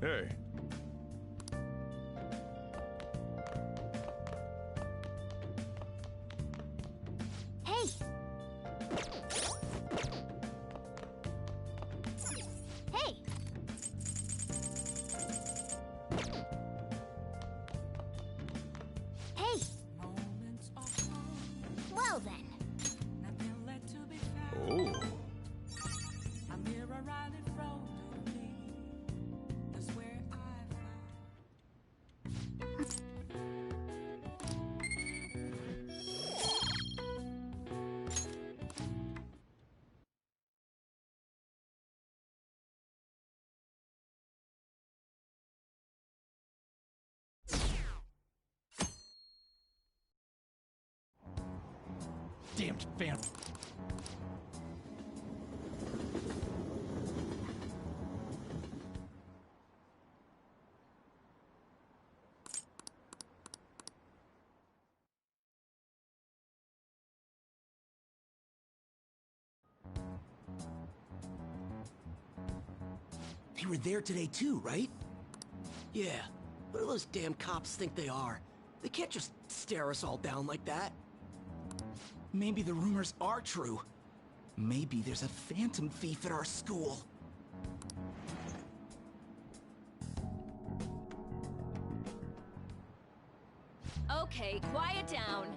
Hey. Hey! Hey! Hey! Well then. Oh. Damned fan. They were there today too, right? Yeah. What do those damn cops think they are? They can't just stare us all down like that. Maybe the rumors are true. Maybe there's a phantom thief at our school. Okay, quiet down.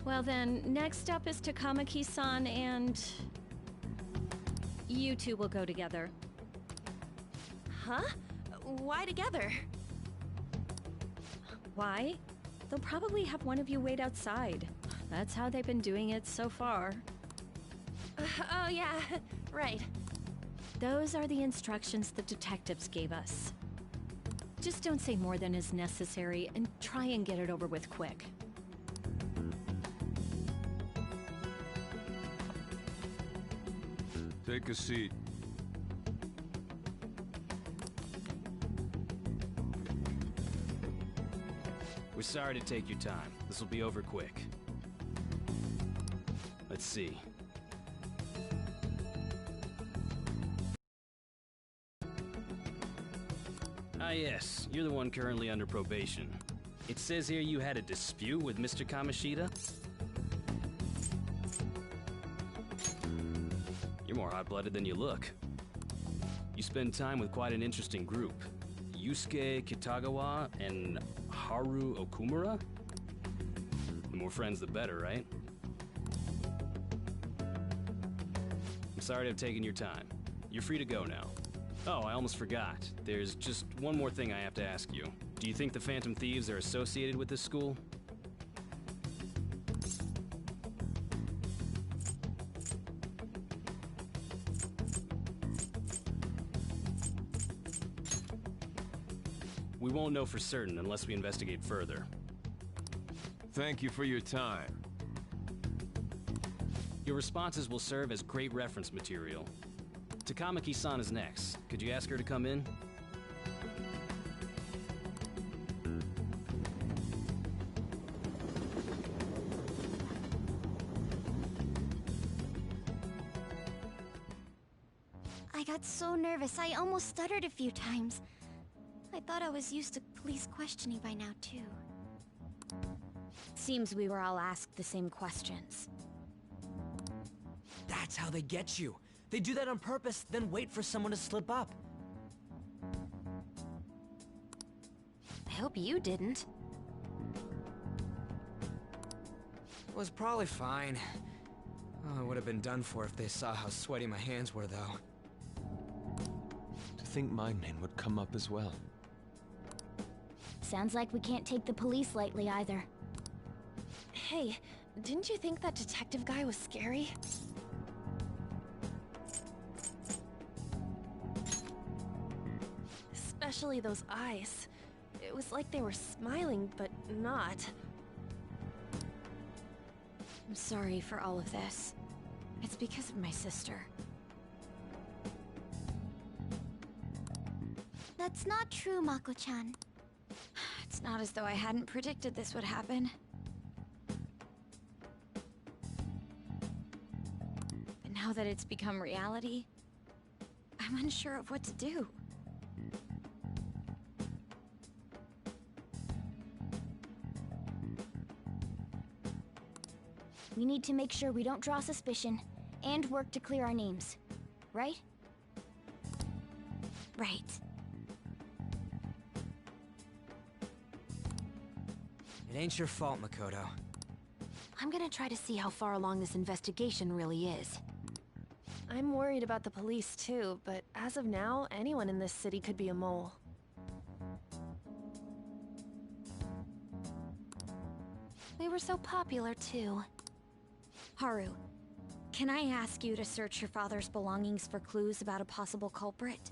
Well then, next up is Takamaki-san and... you two will go together. Huh? Why together? Why? They'll probably have one of you wait outside. That's how they've been doing it so far. Oh yeah, right. Those are the instructions the detectives gave us. Just don't say more than is necessary and try and get it over with quick. Take a seat. We're sorry to take your time. This will be over quick. Let's see. Ah yes, you're the one currently under probation. It says here you had a dispute with Mr. Kamishita? You're more hot-blooded than you look. You spend time with quite an interesting group. Yusuke Kitagawa and Haru Okumura? The more friends, the better, right? I'm sorry to have taken your time. You're free to go now. Oh, I almost forgot. There's just one more thing I have to ask you. Do you think the Phantom Thieves are associated with this school? We won't know for certain unless we investigate further. Thank you for your time. Your responses will serve as great reference material. Takamaki-san is next. Could you ask her to come in? I got so nervous, I almost stuttered a few times. I thought I was used to police questioning by now, too. Seems we were all asked the same questions. That's how they get you. They do that on purpose, then wait for someone to slip up. I hope you didn't. It was probably fine. Oh, I would have been done for if they saw how sweaty my hands were, though. To think my name would come up as well. Sounds like we can't take the police lightly either. Hey, didn't you think that detective guy was scary? Especially those eyes. It was like they were smiling, but not. I'm sorry for all of this. It's because of my sister. That's not true, Mako-chan. It's not as though I hadn't predicted this would happen. But now that it's become reality, I'm unsure of what to do. We need to make sure we don't draw suspicion, and work to clear our names. Right? Right. It ain't your fault, Makoto. I'm gonna try to see how far along this investigation really is. I'm worried about the police too, but as of now, anyone in this city could be a mole. We were so popular too. Haru, can I ask you to search your father's belongings for clues about a possible culprit?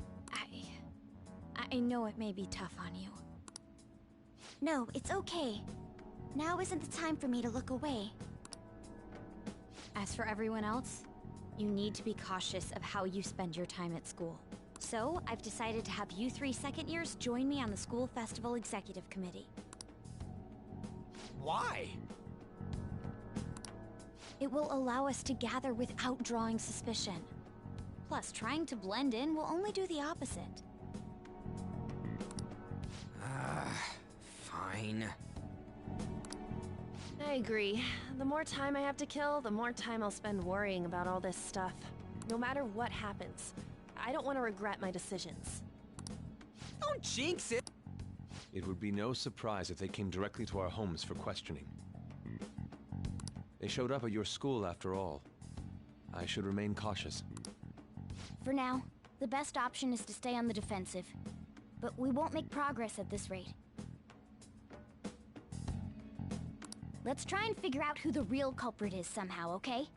I know it may be tough on you. No, it's okay. Now isn't the time for me to look away. As for everyone else, you need to be cautious of how you spend your time at school. So, I've decided to have you 3 second years join me on the school festival executive committee. Why? It will allow us to gather without drawing suspicion. Plus, trying to blend in will only do the opposite. Fine. I agree. The more time I have to kill, the more time I'll spend worrying about all this stuff. No matter what happens, I don't want to regret my decisions. Don't jinx it! It would be no surprise if they came directly to our homes for questioning. They showed up at your school after all. I should remain cautious. For now, the best option is to stay on the defensive. But we won't make progress at this rate. Let's try and figure out who the real culprit is somehow, okay?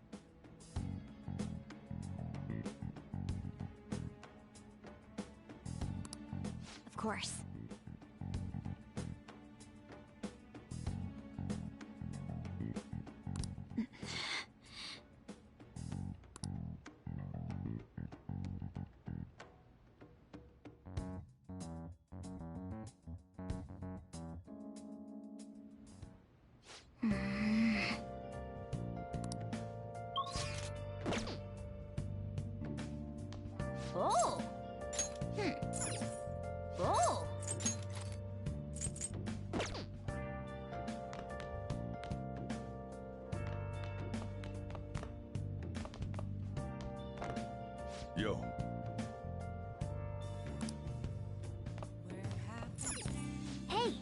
Of course. Oh! Oh! Yo. Hey!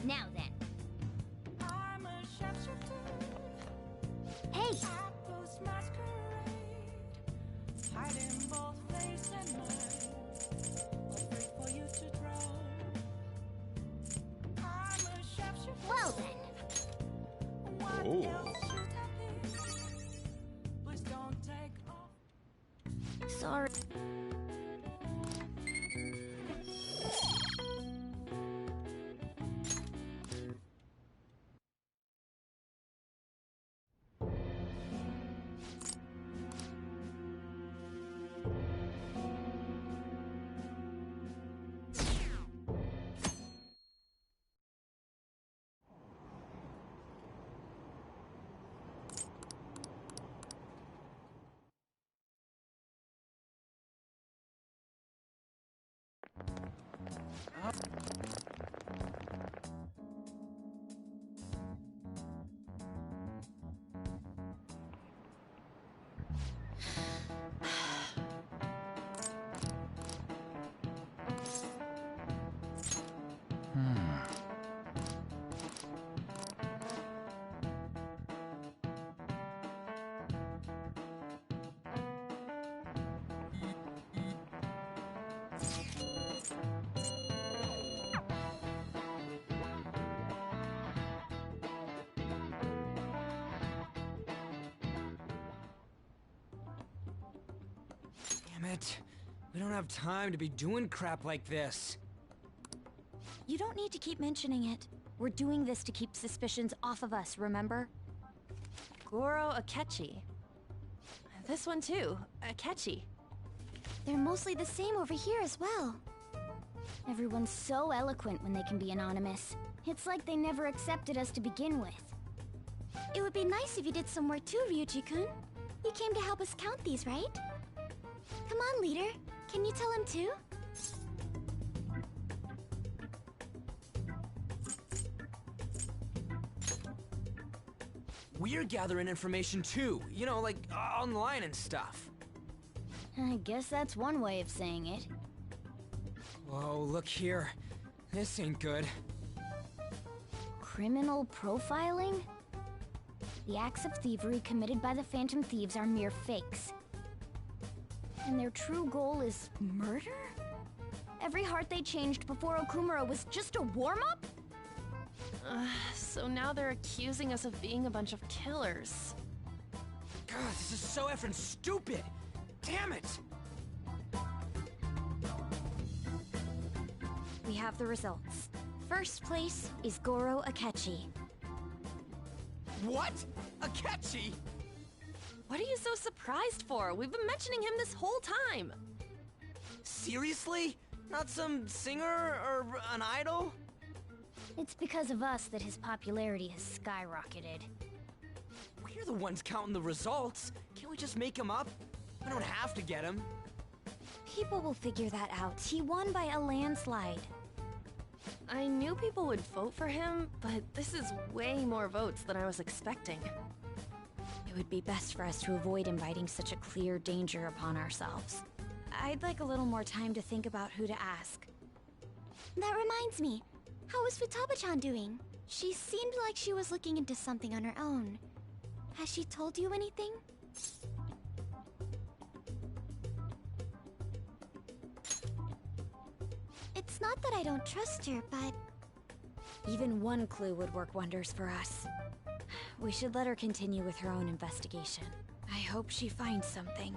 Now then. Hey! Oh. Sorry. Damn it. We don't have time to be doing crap like this. You don't need to keep mentioning it. We're doing this to keep suspicions off of us, remember? Goro Akechi. This one too, Akechi. They're mostly the same over here as well. Everyone's so eloquent when they can be anonymous. It's like they never accepted us to begin with. It would be nice if you did some work too, Ryuji-kun. You came to help us count these, right? Come on, leader. Can you tell him too? We're gathering information too, you know, like online and stuff. I guess that's one way of saying it. Whoa, look here. This ain't good. Criminal profiling? The acts of thievery committed by the Phantom Thieves are mere fakes. And their true goal is murder? Every heart they changed before Okumura was just a warm-up? So now they're accusing us of being a bunch of killers. God, this is so effing stupid! Damn it! We have the results. First place is Goro Akechi. What? Akechi? What are you so surprised for? We've been mentioning him this whole time. Seriously? Not some singer or an idol? It's because of us that his popularity has skyrocketed. We're the ones counting the results. Can't we just make him up? We don't have to get him. People will figure that out. He won by a landslide. I knew people would vote for him, but this is way more votes than I was expecting. It would be best for us to avoid inviting such a clear danger upon ourselves. I'd like a little more time to think about who to ask. That reminds me. How is Futaba-chan doing? She seemed like she was looking into something on her own. Has she told you anything? It's not that I don't trust her, but... Even one clue would work wonders for us. We should let her continue with her own investigation. I hope she finds something.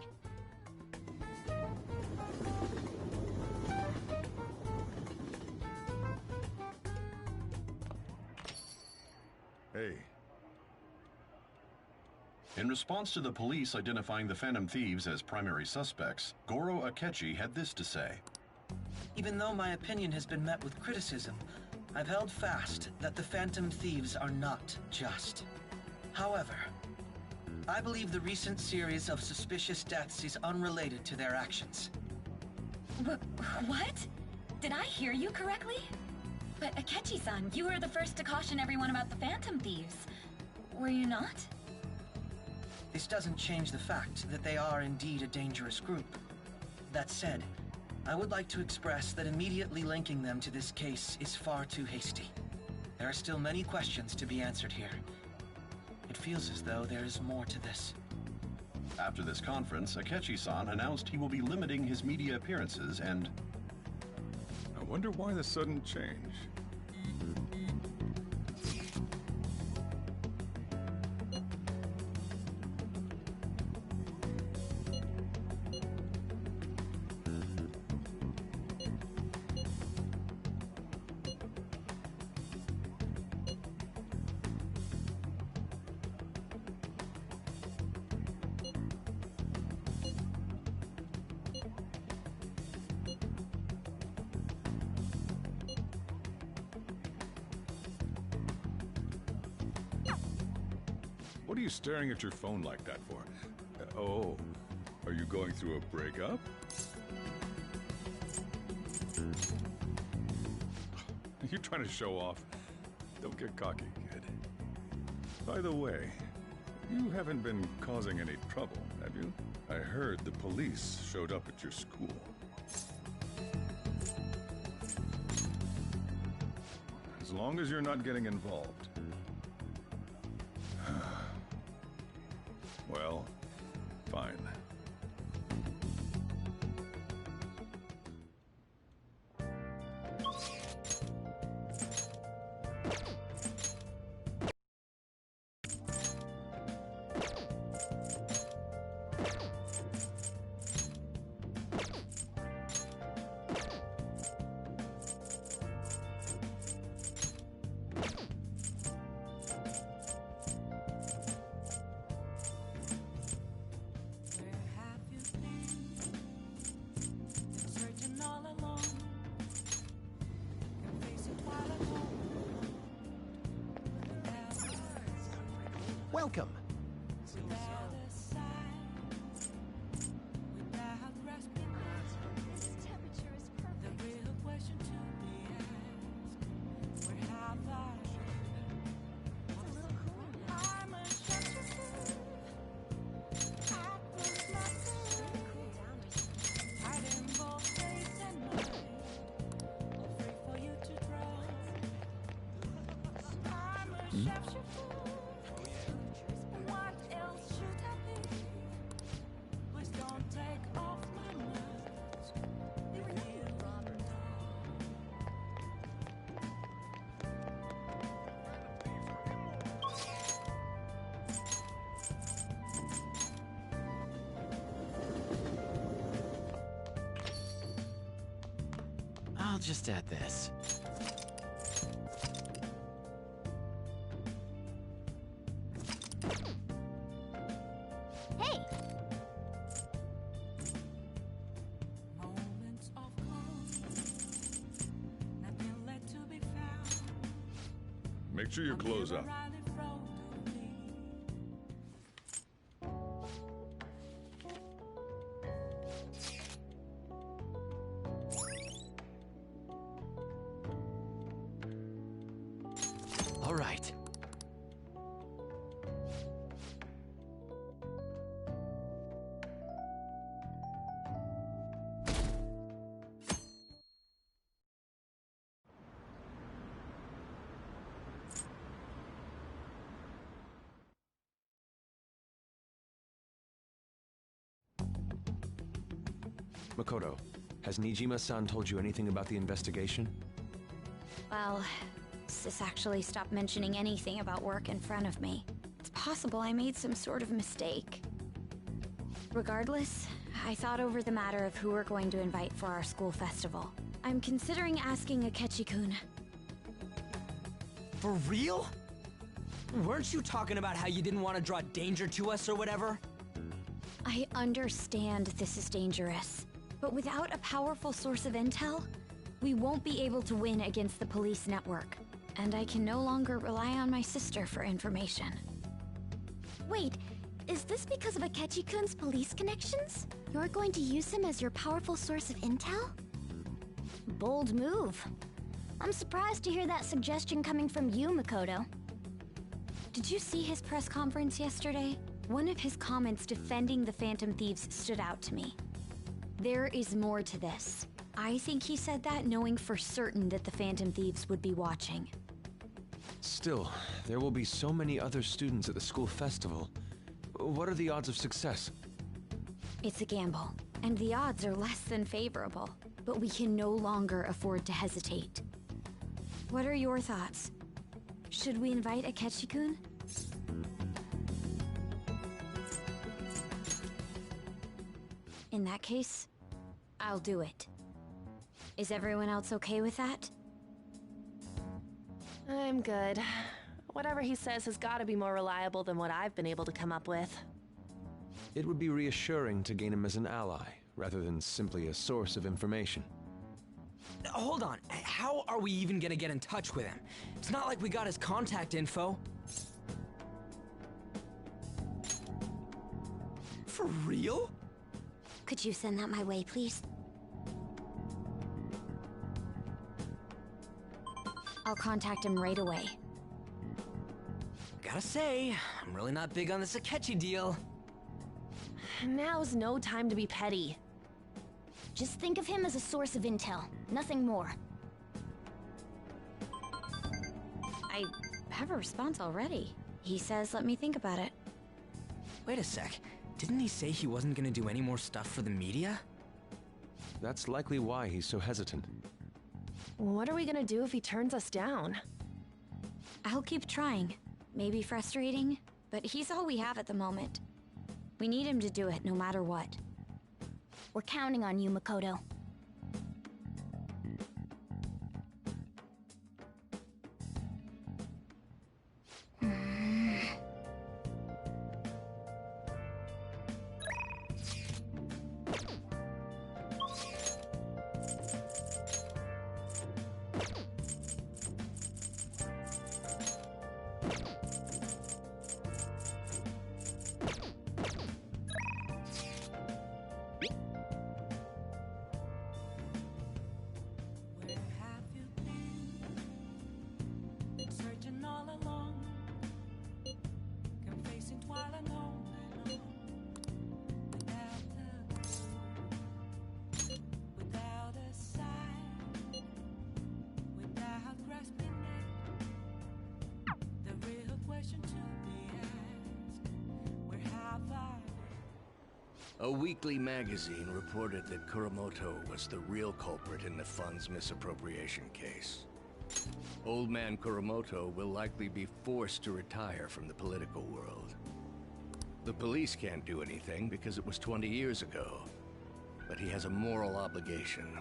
Hey. In response to the police identifying the Phantom Thieves as primary suspects, Goro Akechi had this to say. Even though my opinion has been met with criticism, I've held fast that the Phantom Thieves are not just. However, I believe the recent series of suspicious deaths is unrelated to their actions. What? Did I hear you correctly? But Akechi-san, you were the first to caution everyone about the Phantom Thieves. Were you not? This doesn't change the fact that they are indeed a dangerous group. That said, I would like to express that immediately linking them to this case is far too hasty. There are still many questions to be answered here. It feels as though there is more to this. After this conference, Akechi-san announced he will be limiting his media appearances and... I wonder why the sudden change. What are you staring at your phone like that for? Oh, are you going through a breakup? Are you trying to show off? Don't get cocky, kid. By the way, you haven't been causing any trouble, have you? I heard the police showed up at your school. As long as you're not getting involved. Well, fine. Welcome. I'll just add this. Hey! Make sure you close up. All right. Makoto, has Nijima-san told you anything about the investigation? Well, Sis actually stopped mentioning anything about work in front of me. It's possible I made some sort of mistake. Regardless, I thought over the matter of who we're going to invite for our school festival. I'm considering asking Akechi-kun. For real? Weren't you talking about how you didn't want to draw danger to us or whatever? I understand this is dangerous, but without a powerful source of intel, we won't be able to win against the police network. And I can no longer rely on my sister for information. Wait, is this because of Akechi-kun's police connections? You're going to use him as your powerful source of intel? Bold move. I'm surprised to hear that suggestion coming from you, Makoto. Did you see his press conference yesterday? One of his comments defending the Phantom Thieves stood out to me. There is more to this. I think he said that knowing for certain that the Phantom Thieves would be watching. Still, there will be so many other students at the school festival. What are the odds of success? It's a gamble, and the odds are less than favorable. But we can no longer afford to hesitate. What are your thoughts? Should we invite Akechi-kun? In that case, I'll do it. Is everyone else okay with that? I'm good. Whatever he says has got to be more reliable than what I've been able to come up with. It would be reassuring to gain him as an ally, rather than simply a source of information. Hold on. How are we even gonna get in touch with him? It's not like we got his contact info. For real? Could you send that my way, please? I'll contact him right away. Gotta say, I'm really not big on this Akechi deal. Now's no time to be petty. Just think of him as a source of intel, nothing more. I have a response already. He says let me think about it. Wait a sec. Didn't he say he wasn't gonna do any more stuff for the media? That's likely why he's so hesitant. What are we gonna do if he turns us down? I'll keep trying. Maybe frustrating, but he's all we have at the moment. We need him to do it no matter what. We're counting on you, Makoto. A weekly magazine reported that Kuramoto was the real culprit in the fund's misappropriation case. Old man Kuramoto will likely be forced to retire from the political world. The police can't do anything because it was 20 years ago, but he has a moral obligation.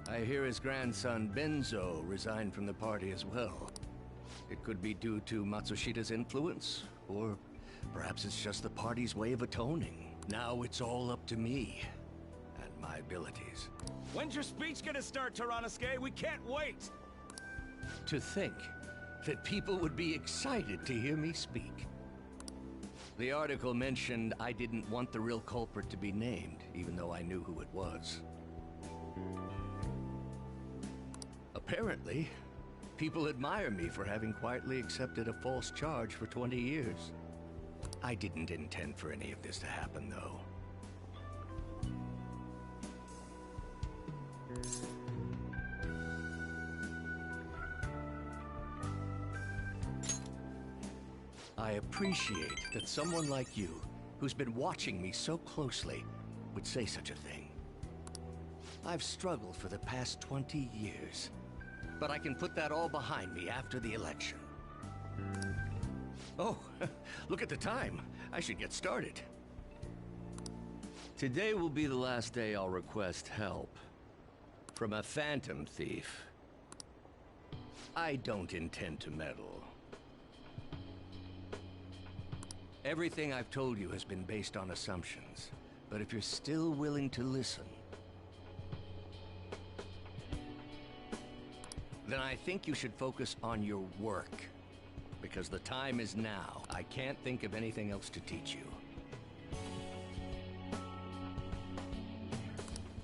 I hear his grandson Benzo resigned from the party as well. It could be due to Matsushita's influence, or perhaps it's just the party's way of atoning. Now it's all up to me and my abilities. When's your speech gonna start, Taranosuke? We can't wait! To think that people would be excited to hear me speak. The article mentioned I didn't want the real culprit to be named, even though I knew who it was. Apparently, people admire me for having quietly accepted a false charge for 20 years. I didn't intend for any of this to happen, though. I appreciate that someone like you, who's been watching me so closely, would say such a thing. I've struggled for the past 20 years, but I can put that all behind me after the election. Oh, look at the time. I should get started. Today will be the last day I'll request help from a phantom thief. I don't intend to meddle. Everything I've told you has been based on assumptions, but if you're still willing to listen, then I think you should focus on your work. Because the time is now. I can't think of anything else to teach you.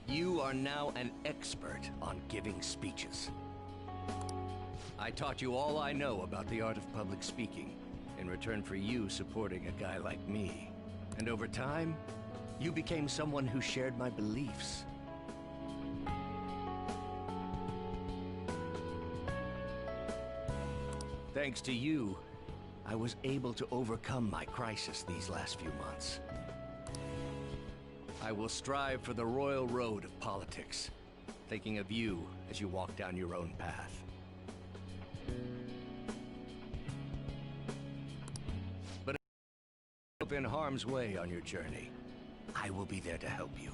You are now an expert on giving speeches. I taught you all I know about the art of public speaking, in return for you supporting a guy like me. And over time, you became someone who shared my beliefs. Thanks to you, I was able to overcome my crisis these last few months. I will strive for the royal road of politics, thinking of you as you walk down your own path. But if you're in harm's way on your journey, I will be there to help you.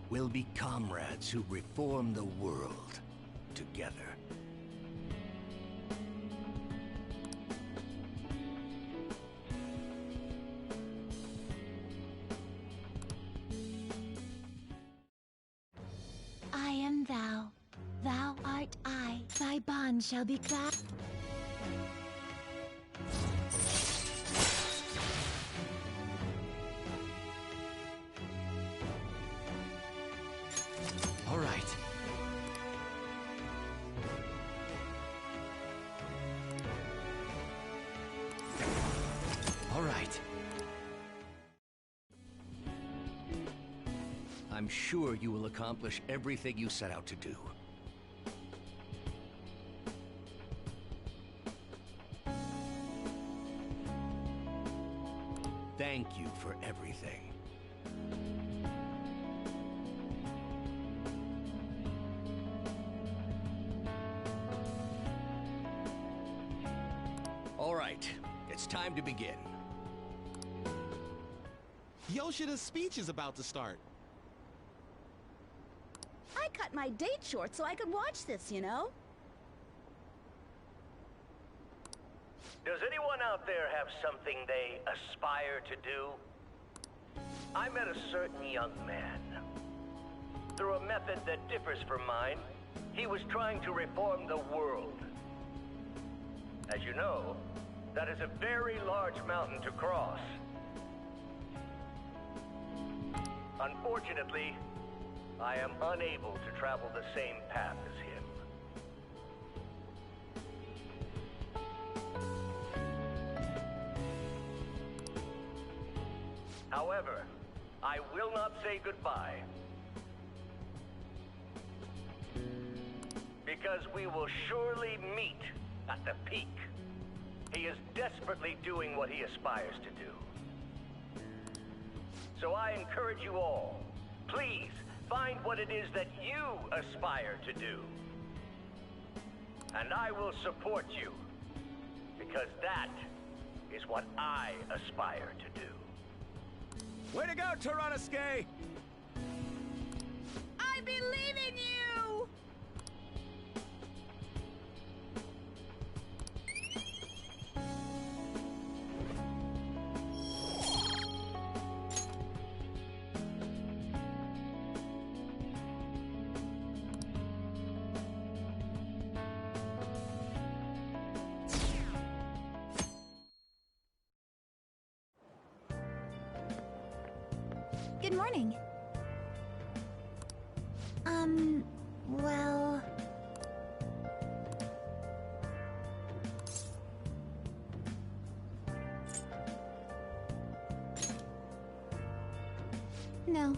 We'll be comrades who reform the world together. I am thou, thou art I, thy bond shall be clasped. I'm sure you will accomplish everything you set out to do. Thank you for everything. All right, it's time to begin. Yoshida's speech is about to start. I cut my date short so I could watch this, you know? Does anyone out there have something they aspire to do? I met a certain young man. Through a method that differs from mine, he was trying to reform the world. As you know, that is a very large mountain to cross. Unfortunately, I am unable to travel the same path as him. However, I will not say goodbye. Because we will surely meet at the peak. He is desperately doing what he aspires to do. So I encourage you all, please find what it is that you aspire to do. And I will support you, because that is what I aspire to do. Way to go, Tyranosuke! I believe in you! Good morning. Well... No.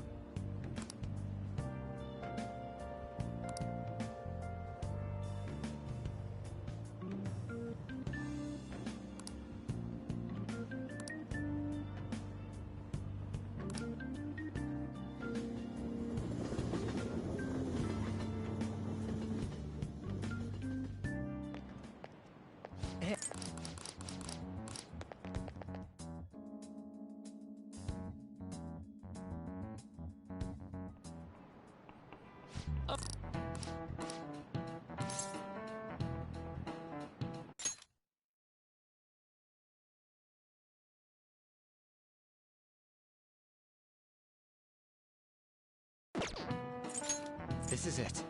This is it.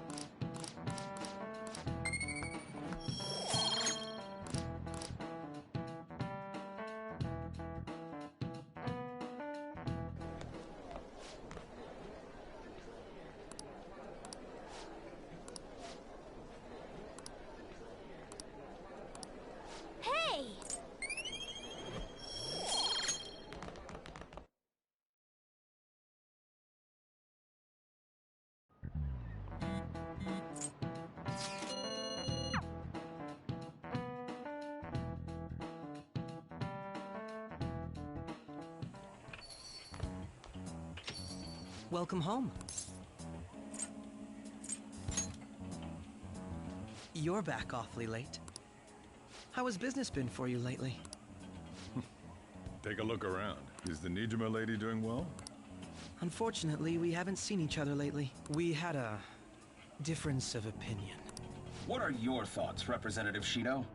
Hey! Welcome home. You're back awfully late. How has business been for you lately? Take a look around. Is the Nijima lady doing well? Unfortunately, we haven't seen each other lately. We had a difference of opinion. What are your thoughts, Representative Shido?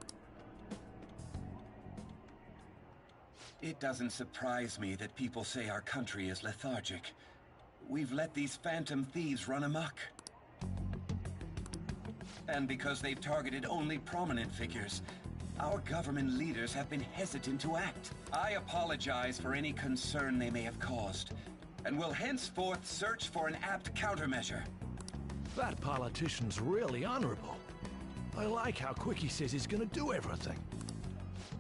It doesn't surprise me that people say our country is lethargic. We've let these phantom thieves run amok. And because they've targeted only prominent figures, our government leaders have been hesitant to act. I apologize for any concern they may have caused, and will henceforth search for an apt countermeasure. That politician's really honorable. I like how quick he says he's gonna do everything.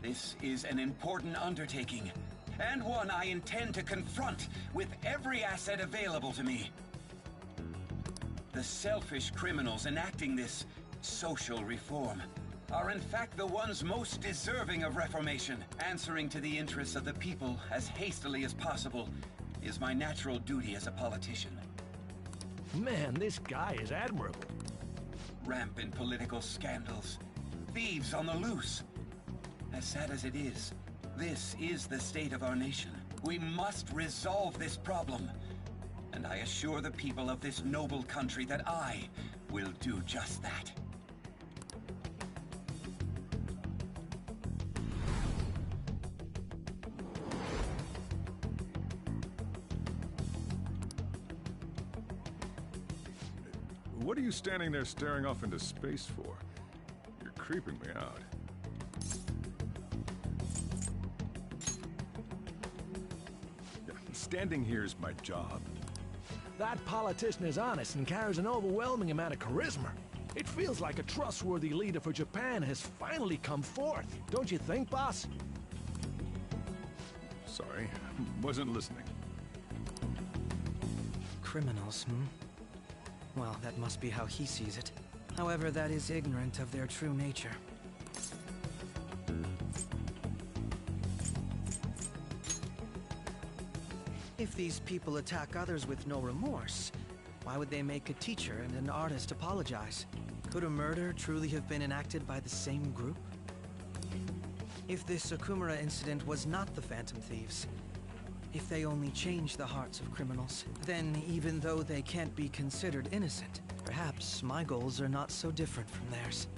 This is an important undertaking, and one I intend to confront with every asset available to me. The selfish criminals enacting this social reform are in fact the ones most deserving of reformation. Answering to the interests of the people as hastily as possible is my natural duty as a politician. Man, this guy is admirable. Rampant political scandals, thieves on the loose. As sad as it is, this is the state of our nation. We must resolve this problem. And I assure the people of this noble country that I will do just that. What are you standing there staring off into space for? You're creeping me out. Yeah, standing here is my job. That politician is honest and carries an overwhelming amount of charisma. It feels like a trustworthy leader for Japan has finally come forth. Don't you think, boss? Sorry, wasn't listening. Criminals, hmm? Well, that must be how he sees it. However, that is ignorant of their true nature. If these people attack others with no remorse, why would they make a teacher and an artist apologize? Could a murder truly have been enacted by the same group? If this Okumura incident was not the Phantom Thieves, if they only change the hearts of criminals, then even though they can't be considered innocent, perhaps my goals are not so different from theirs.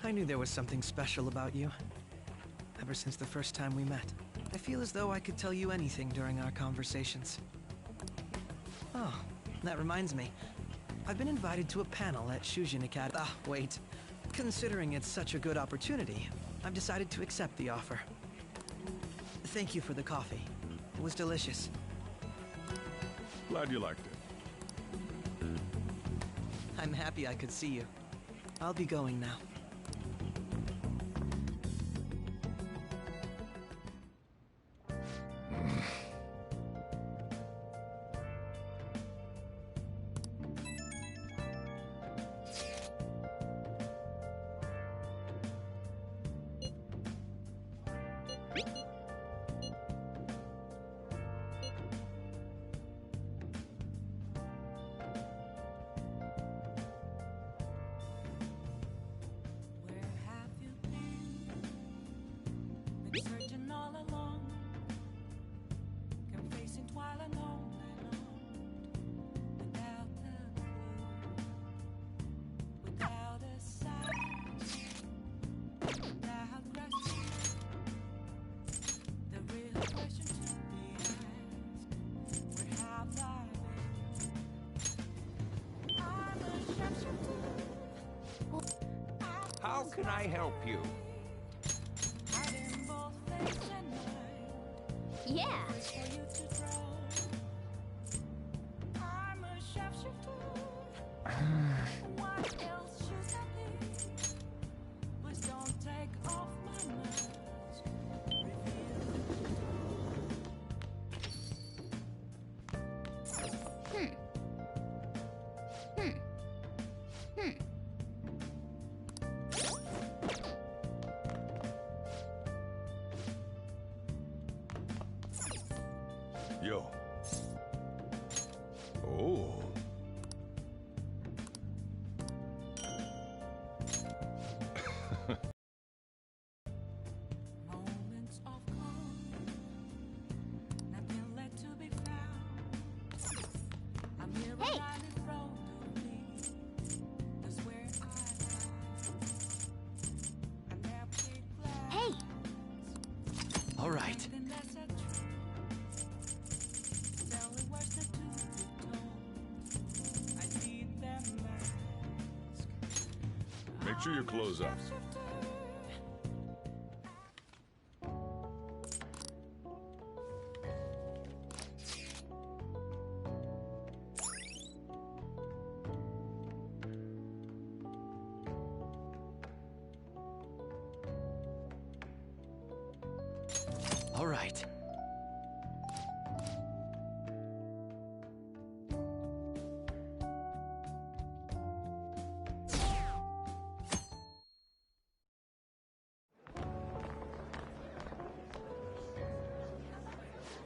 I knew there was something special about you. Ever since the first time we met, I feel as though I could tell you anything during our conversations. Oh, that reminds me. I've been invited to a panel at Shujin Academy. Ah, wait. Considering it's such a good opportunity, I've decided to accept the offer. Thank you for the coffee. It was delicious. Glad you liked it. I'm happy I could see you. I'll be going now. Searching all along, kept facing twilight on and on, without a clue, without a sign, without question. The real question to be asked: where have I been? I'm a sharpshooter. How can I help you? Yeah. What else should I be? Please don't take off my mask. Yo. Oh. Moments of calm, nothing left to be found. I'm here Hey. right in front of me. That's where I never glass. Hey. All right. Something that's a truth. Tell me what's not to be told. I need that mask. Make sure your clothes up. All right.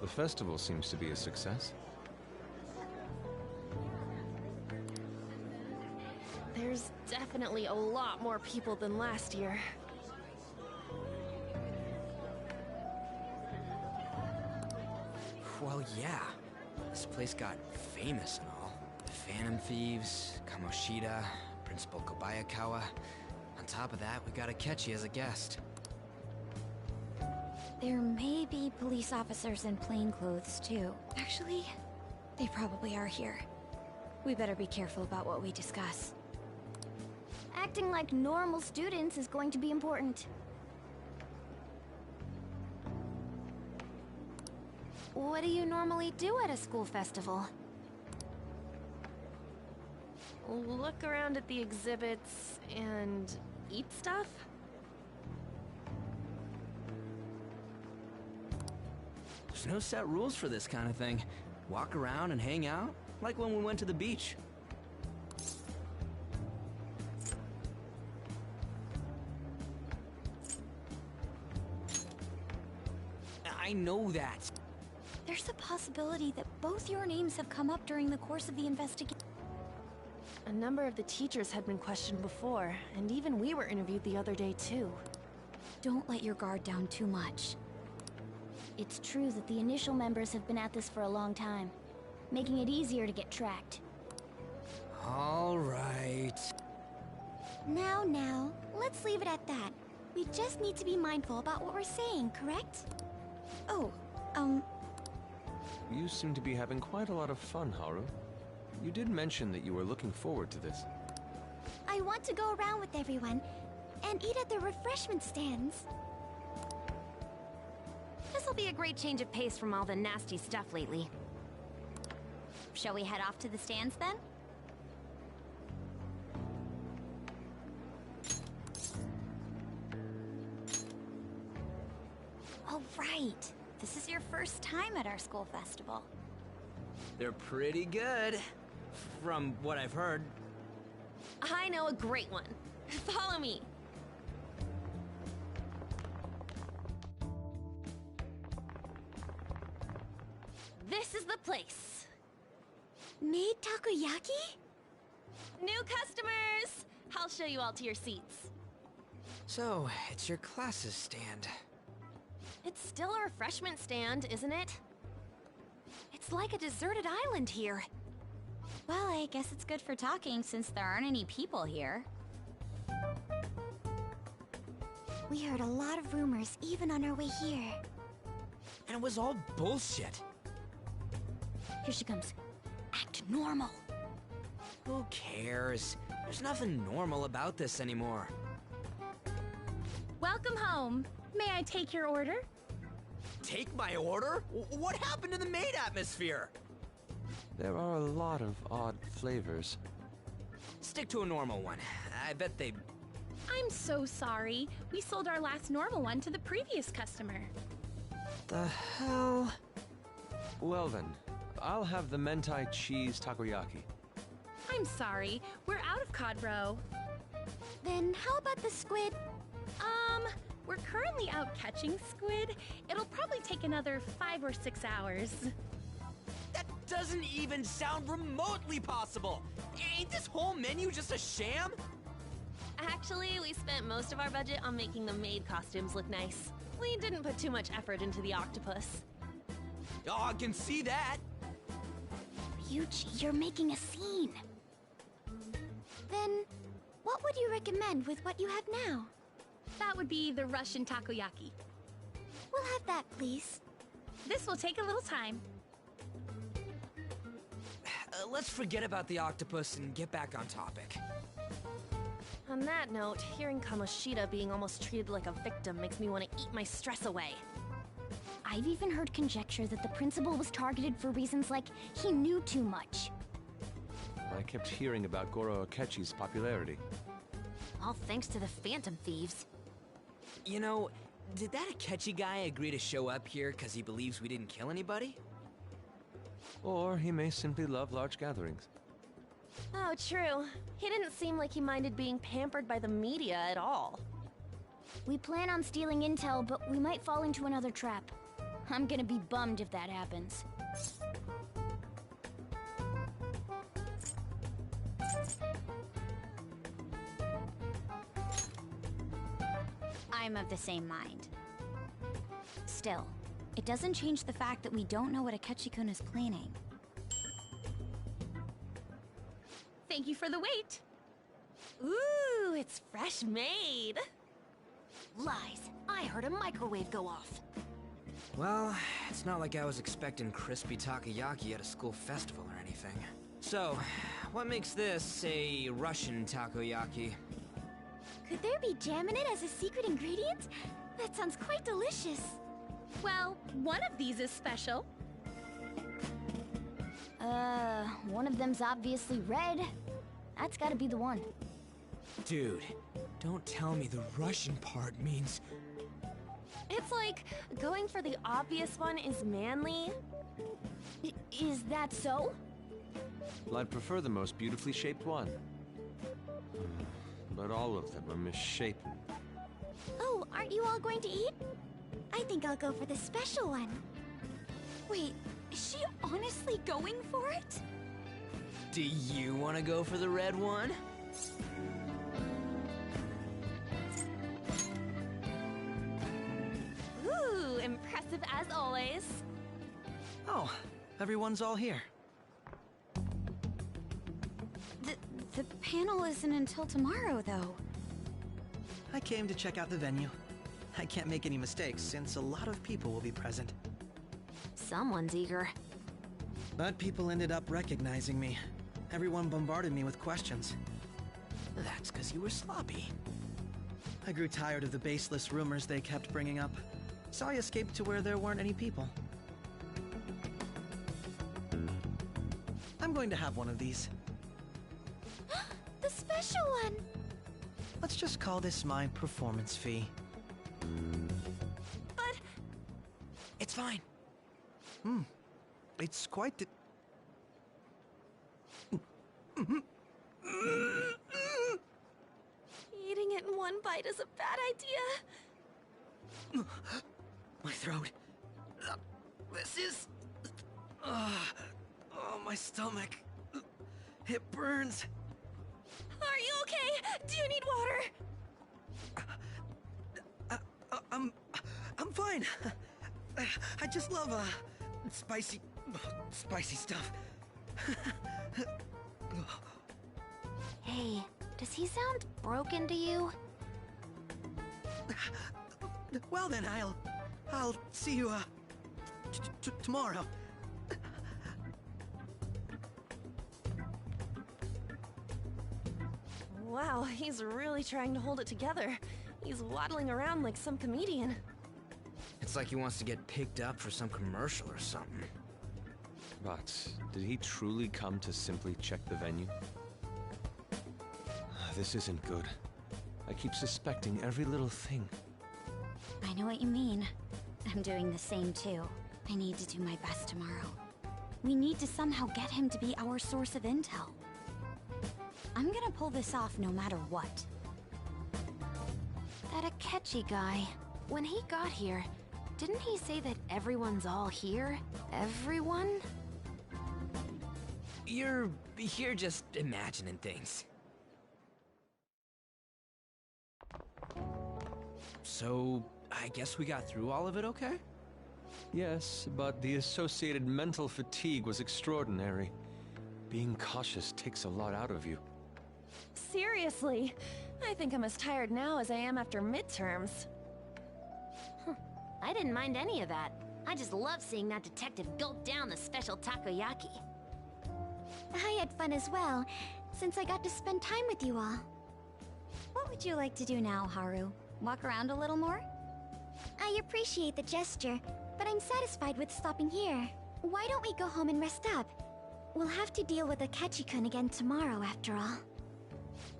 The festival seems to be a success. There's definitely a lot more people than last year. Well, yeah. This place got famous and all. The Phantom Thieves, Kamoshida, Principal Kobayakawa. On top of that, we got Akechi as a guest. There may be police officers in plainclothes, too. Actually, they probably are here. We better be careful about what we discuss. Acting like normal students is going to be important. What do you normally do at a school festival? Look around at the exhibits and eat stuff? There's no set rules for this kind of thing. Walk around and hang out, like when we went to the beach. I know that. There's a possibility that both your names have come up during the course of the investigation. A number of the teachers had been questioned before, and even we were interviewed the other day too. Don't let your guard down too much. It's true that the initial members have been at this for a long time, making it easier to get tracked. All right. Now, let's leave it at that. We just need to be mindful about what we're saying, correct? Oh, You seem to be having quite a lot of fun, Haru. You did mention that you were looking forward to this. I want to go around with everyone and eat at the refreshment stands. This'll be a great change of pace from all the nasty stuff lately. Shall we head off to the stands then? Oh, right. This is your first time at our school festival. They're pretty good, from what I've heard. I know a great one. Follow me. This is the place. Made takoyaki? New customers! I'll show you all to your seats. So, it's your class's stand. It's still a refreshment stand, isn't it? It's like a deserted island here. Well, I guess it's good for talking since there aren't any people here. We heard a lot of rumors even on our way here. And it was all bullshit. Here she comes. Act normal. Who cares? There's nothing normal about this anymore. Welcome home. May I take your order? Take my order? What happened to the maid atmosphere? There are a lot of odd flavors. Stick to a normal one. I bet they... I'm so sorry. We sold our last normal one to the previous customer. The hell? Well then, I'll have the mentai cheese takoyaki. I'm sorry. We're out of cod roe. Then how about the squid? We're currently out catching squid. It'll probably take another 5 or 6 hours. That doesn't even sound remotely possible! Ain't this whole menu just a sham? Actually, we spent most of our budget on making the maid costumes look nice. We didn't put too much effort into the octopus. Oh, I can see that! Ryuji, you're making a scene. Then, what would you recommend with what you have now? That would be the Russian takoyaki. We'll have that, please. This will take a little time. Let's forget about the octopus and get back on topic. On that note, hearing Kamoshida being almost treated like a victim makes me want to eat my stress away. I've even heard conjecture that the principal was targeted for reasons like he knew too much. I kept hearing about Goro Akechi's popularity. All thanks to the Phantom Thieves. You know, Did that Akechi guy agree to show up here because he believes we didn't kill anybody? Or he may simply love large gatherings. Oh, true. He didn't seem like he minded being pampered by the media at all. We plan on stealing intel, but we might fall into another trap. I'm gonna be bummed if that happens. I'm of the same mind. Still, it doesn't change the fact that we don't know what Akechi-kun is planning. Thank you for the wait. Ooh, it's fresh made. Lies. I heard a microwave go off. Well, it's not like I was expecting crispy takoyaki at a school festival or anything. So, what makes this a Russian takoyaki? Could there be jam in it as a secret ingredient? That sounds quite delicious. Well, one of these is special. One of them's obviously red. That's gotta be the one. Dude, don't tell me the Russian part means... It's like going for the obvious one is manly. Is that so? Well, I'd prefer the most beautifully shaped one. But all of them are misshapen. Oh, aren't you all going to eat? I think I'll go for the special one. Wait, is she honestly going for it? Do you want to go for the red one? Ooh, impressive as always. Oh, everyone's all here. The panel isn't until tomorrow, though. I came to check out the venue. I can't make any mistakes since a lot of people will be present. Someone's eager. But people ended up recognizing me. Everyone bombarded me with questions. That's because you were sloppy. I grew tired of the baseless rumors they kept bringing up, so I escaped to where there weren't any people. I'm going to have one of these. The special one! Let's just call this my performance fee. But... It's fine. It's quite the... Eating it in one bite is a bad idea. My throat. This is... oh, my stomach. It burns. Are you okay? Do you need water? I'm fine. I just love, spicy stuff. Hey, does he sound broken to you? Well then, I'll see you, tomorrow. Wow, he's really trying to hold it together. He's waddling around like some comedian. It's like he wants to get picked up for some commercial or something. But did he truly come to simply check the venue? This isn't good. I keep suspecting every little thing. I know what you mean. I'm doing the same too. I need to do my best tomorrow. We need to somehow get him to be our source of intel. I'm gonna pull this off no matter what. That Akechi guy, when he got here, didn't he say that everyone's all here? Everyone? You're just imagining things. So, I guess we got through all of it okay? Yes, but the associated mental fatigue was extraordinary. Being cautious takes a lot out of you. Seriously, I think I'm as tired now as I am after midterms. I didn't mind any of that. I just love seeing that detective gulp down the special takoyaki. I had fun as well, since I got to spend time with you all. What would you like to do now, Haru? Walk around a little more? I appreciate the gesture, but I'm satisfied with stopping here. Why don't we go home and rest up? We'll have to deal with Akechi-kun again tomorrow, after all.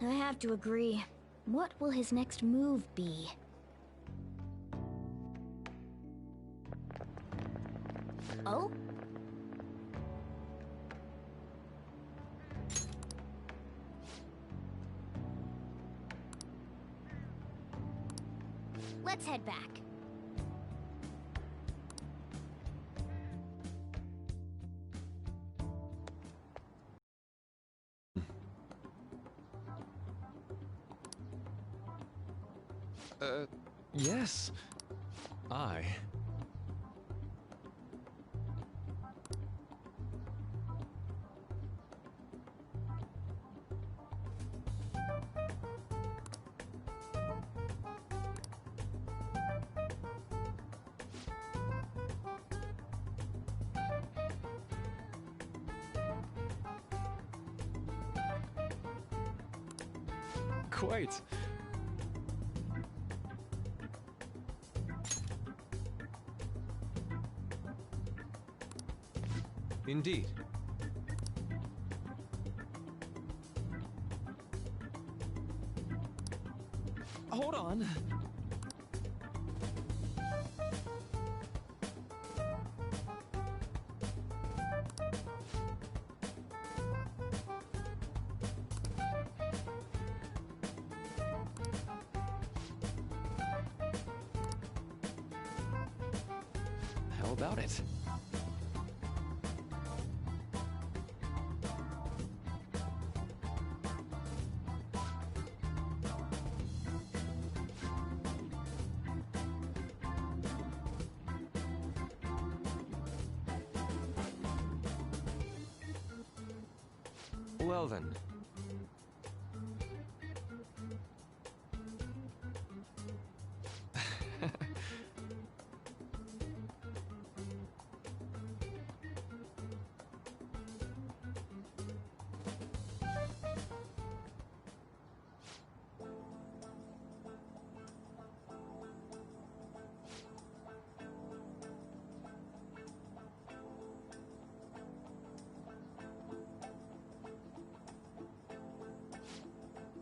I have to agree. What will his next move be? Oh? Let's head back. Yes. I... Quite. Indeed. Hold on. How about it? Well then.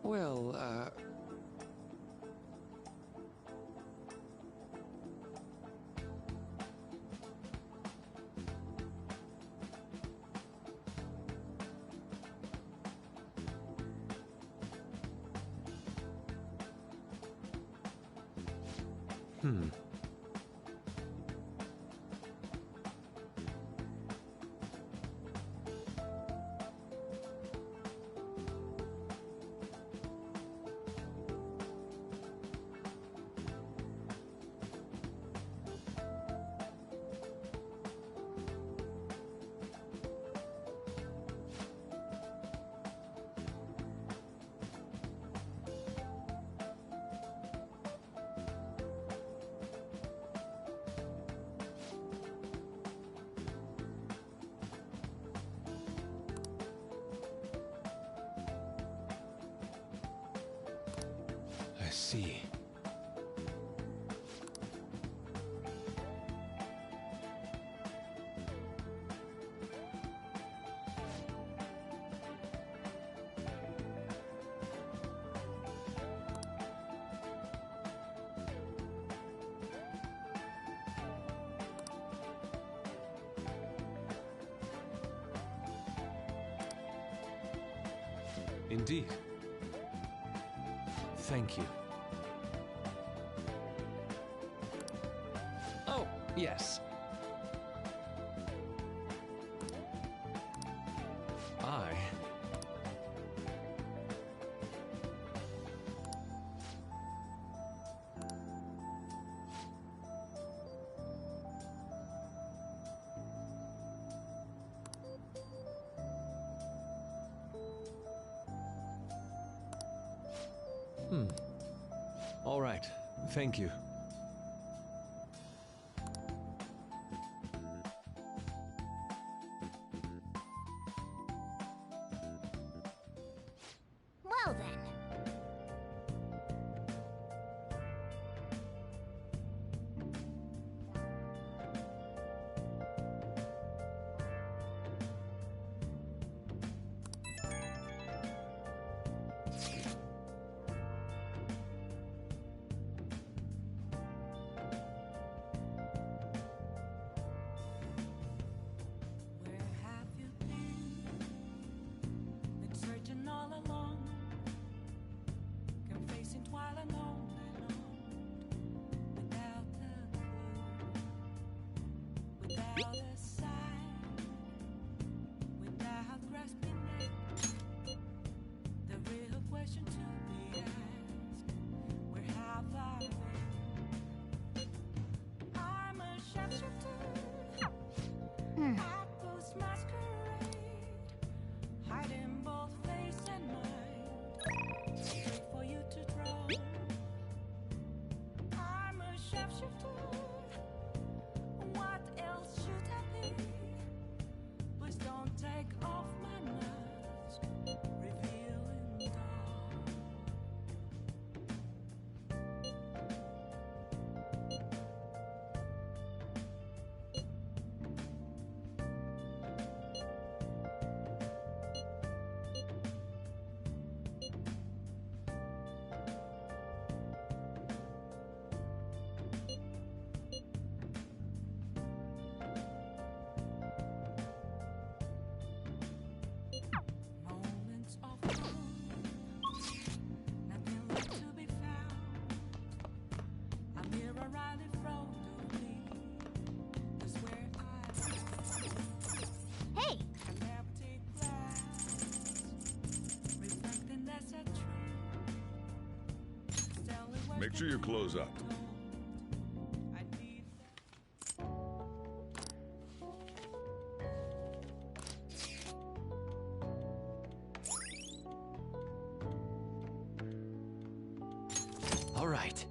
Well, hmm. I see. Indeed. Thank you. Oh, yes. I... All right. Thank you. Well then. other side, without grasping it, the real question to be asked, where have I been? I'm a shapeshifter, at post masquerade, hiding both face and mind, wait for you to draw. I'm a shapeshifter. What else should I be? Please don't take off my mask, revealing dawn. Moments of calm, nothing left to be found. A mirror right in front of me, that's where I Hey! an empty glass, reflecting that's a truth. Make sure you close up. I need All right.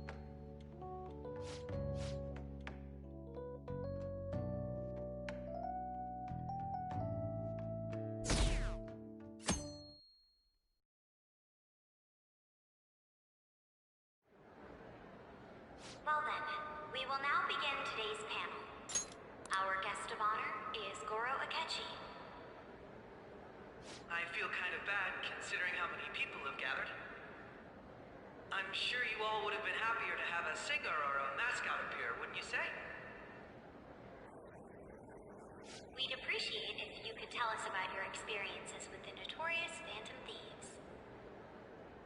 Well then, we will now begin today's panel. Our guest of honor is Goro Akechi. I feel kind of bad considering how many people have gathered. I'm sure you all would have been happier to have a singer or a mascot appear, wouldn't you say? We'd appreciate if you could tell us about your experiences with the notorious Phantom Thieves.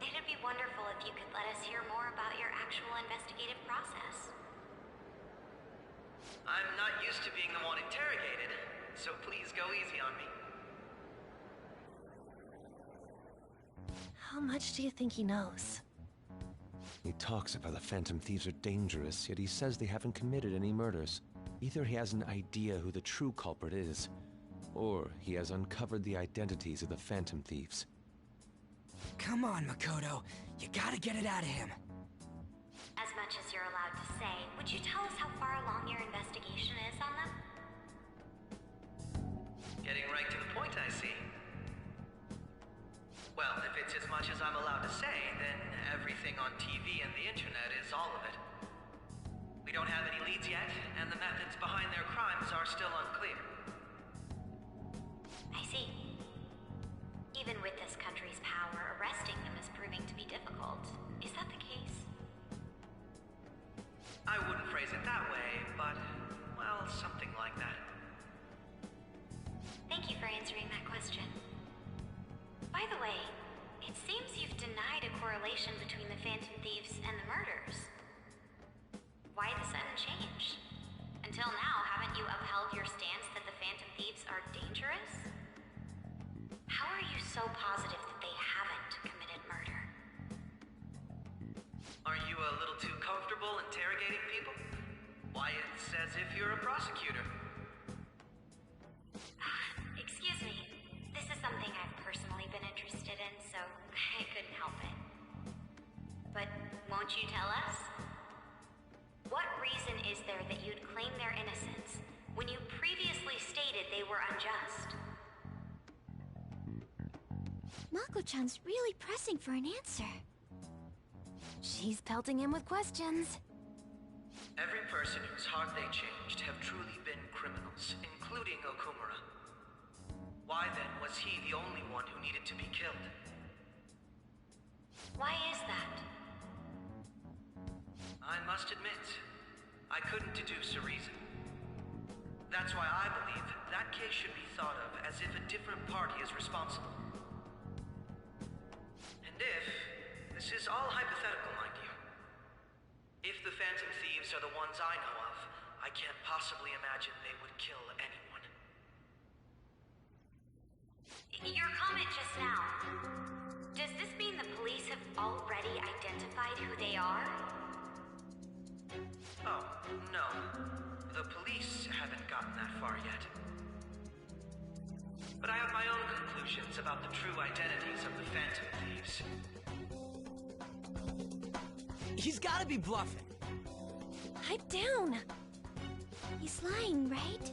It'd be wonderful if you could let us hear more about your actual investigative process. I'm not used to being the one interrogated, so please go easy on me. How much do you think he knows? He talks about the Phantom Thieves are dangerous, yet he says they haven't committed any murders. Either he has an idea who the true culprit is, or he has uncovered the identities of the Phantom Thieves. Come on, Makoto. You gotta get it out of him. As much as you're allowed to say, would you tell us how far along your investigation is on them? Getting right to the point, I see. Well, if it's as much as I'm allowed to say, then everything on TV and the internet is all of it. We don't have any leads yet, and the methods behind their crimes are still unclear. I see. Even with this country's power, arresting them is proving to be difficult. Is that the case? I wouldn't phrase it that way, but, well, something like that. Thank you for answering that question. By the way, it seems you've denied a correlation between the Phantom Thieves and the murders. Why the sudden change? Until now, haven't you upheld your stance that the Phantom Thieves are dangerous? How are you so positive that they haven't committed murder? Are you a little too comfortable interrogating people? Why, it's as if you're a prosecutor. Excuse me. This is something I've personally been interested in, so I couldn't help it. But won't you tell us? What reason is there that you'd claim their innocence when you previously stated they were unjust? Mako-chan's really pressing for an answer. She's pelting him with questions. Every person whose heart they changed have truly been criminals, including Okumura. Why then was he the only one who needed to be killed? Why is that? I must admit, I couldn't deduce a reason. That's why I believe that case should be thought of as if a different party is responsible. And if, this is all hypothetical, mind you, if the Phantom Thieves are the ones I know of, I can't possibly imagine they would kill anyone. Your comment just now. Does this mean the police have already identified who they are? Oh, no. The police haven't gotten that far yet. But I have my own conclusions about the true identities of the Phantom Thieves. He's gotta be bluffing. Pipe down. He's lying, right?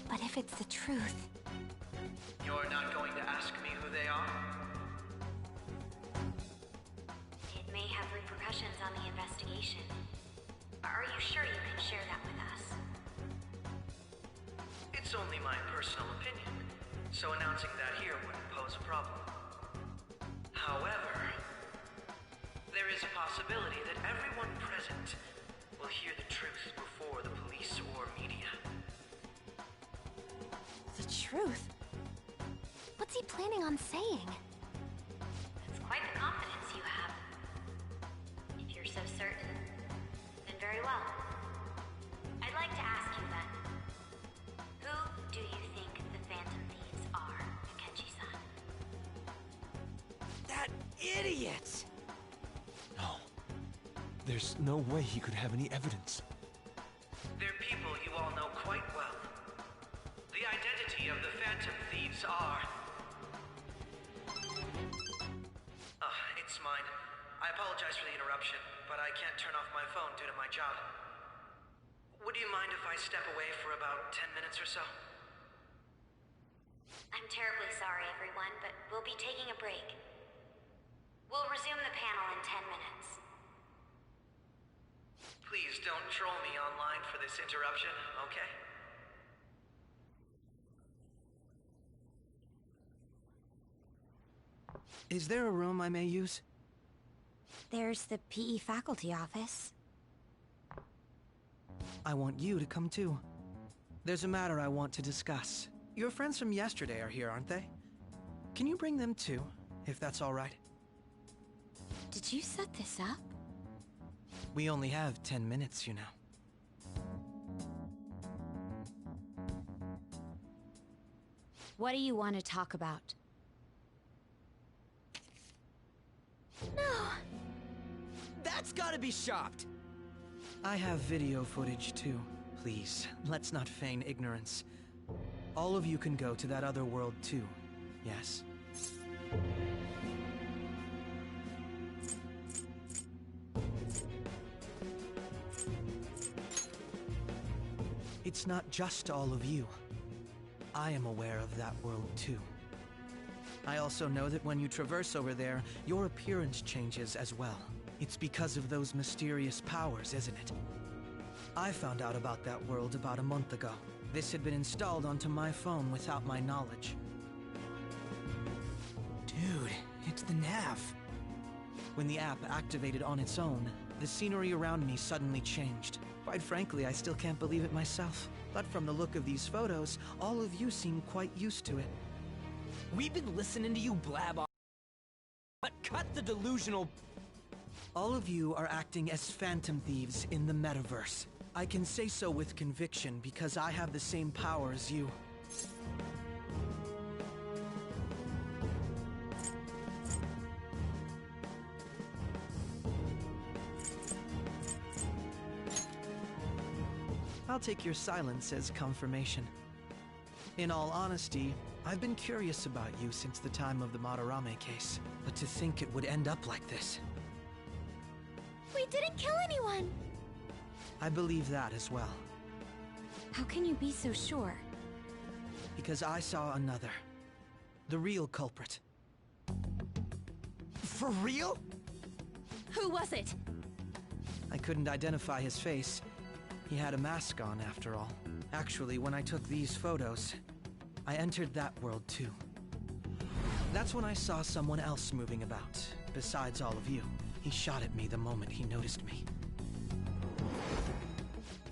But if it's the truth... You're not going to ask me who they are? It may have repercussions on the investigation. Are you sure you can share that with us? It's only my personal opinion, so announcing that here wouldn't pose a problem. However, there is a possibility that everyone present will hear the truth before the police or media. The truth? What's he planning on saying? That's quite the confidence you have. If you're so certain, then very well. I'd like to ask you then, who do you think the Phantom Thieves are, Akechi-san? That idiot! No. There's no way he could have any evidence. They're people you all know quite well. The identity of the Phantom Thieves are... it's mine. I apologize for the interruption, but I can't turn off my phone due to my job. Would you mind if I step away for about 10 minutes or so? I'm terribly sorry, everyone, but we'll be taking a break. We'll resume the panel in 10 minutes. Please don't troll me online for this interruption, okay? Is there a room I may use? There's the PE faculty office. I want you to come too. There's a matter I want to discuss. Your friends from yesterday are here, aren't they? Can you bring them too, if that's all right? Did you set this up? We only have 10 minutes, you know. What do you want to talk about? No! That's gotta be shopped! I have video footage too. Please, let's not feign ignorance. All of you can go to that other world too, yes? It's not just all of you. I am aware of that world too. I also know that when you traverse over there, your appearance changes as well. It's because of those mysterious powers, isn't it? I found out about that world about a month ago. This had been installed onto my phone without my knowledge. Dude, it's the nav. When the app activated on its own, the scenery around me suddenly changed. Quite frankly, I still can't believe it myself. But from the look of these photos, all of you seem quite used to it. We've been listening to you blab on. But cut the delusional... All of you are acting as Phantom Thieves in the metaverse. I can say so with conviction because I have the same power as you. I'll take your silence as confirmation. In all honesty, I've been curious about you since the time of the Madarame case, but to think it would end up like this. We didn't kill anyone! I believe that as well. How can you be so sure? Because I saw another. The real culprit. For real? Who was it? I couldn't identify his face. He had a mask on, after all. Actually, when I took these photos, I entered that world too. That's when I saw someone else moving about, besides all of you. He shot at me the moment he noticed me.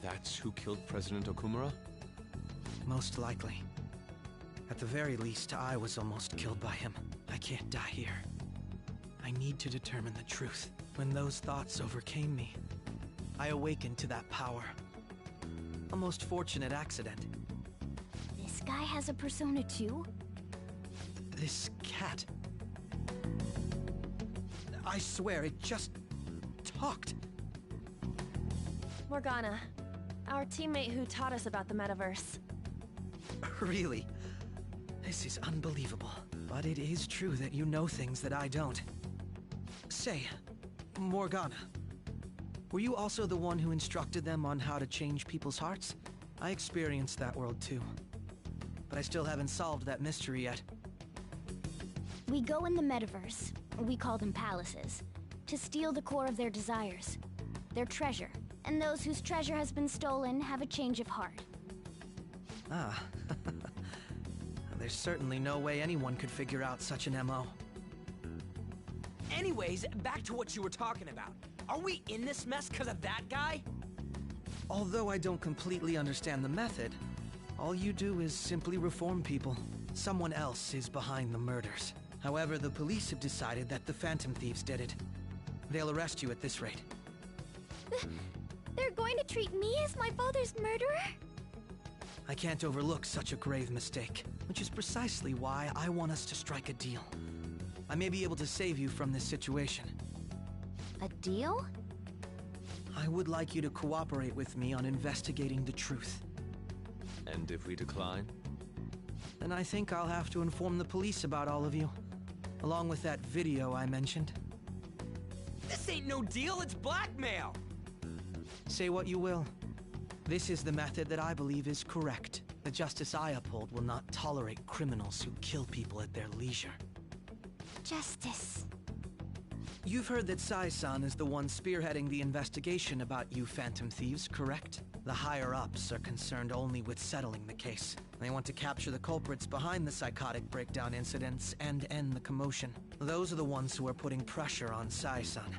That's who killed President Okumura? Most likely. At the very least, I was almost killed by him. I can't die here. I need to determine the truth. When those thoughts overcame me, I awakened to that power. A most fortunate accident. This guy has a persona too? This cat. I swear, it just talked. Morgana, our teammate who taught us about the metaverse. Really? This is unbelievable. But it is true that you know things that I don't. Say, Morgana, were you also the one who instructed them on how to change people's hearts? I experienced that world too. But I still haven't solved that mystery yet. We go in the metaverse, we call them palaces, to steal the core of their desires, their treasure. And those whose treasure has been stolen have a change of heart. Ah. There's certainly no way anyone could figure out such an MO. Anyways, back to what you were talking about. Are we in this mess because of that guy? Although I don't completely understand the method, all you do is simply reform people. Someone else is behind the murders. However, the police have decided that the Phantom Thieves did it. They'll arrest you at this rate. They're going to treat me as my father's murderer? I can't overlook such a grave mistake, which is precisely why I want us to strike a deal. I may be able to save you from this situation. A deal? I would like you to cooperate with me on investigating the truth. And if we decline? Then I think I'll have to inform the police about all of you, along with that video I mentioned. This ain't no deal, it's blackmail! Say what you will. This is the method that I believe is correct. The justice I uphold will not tolerate criminals who kill people at their leisure. Justice. You've heard that Sai-san is the one spearheading the investigation about you Phantom Thieves, correct? The higher-ups are concerned only with settling the case. They want to capture the culprits behind the psychotic breakdown incidents and end the commotion. Those are the ones who are putting pressure on Sai-san.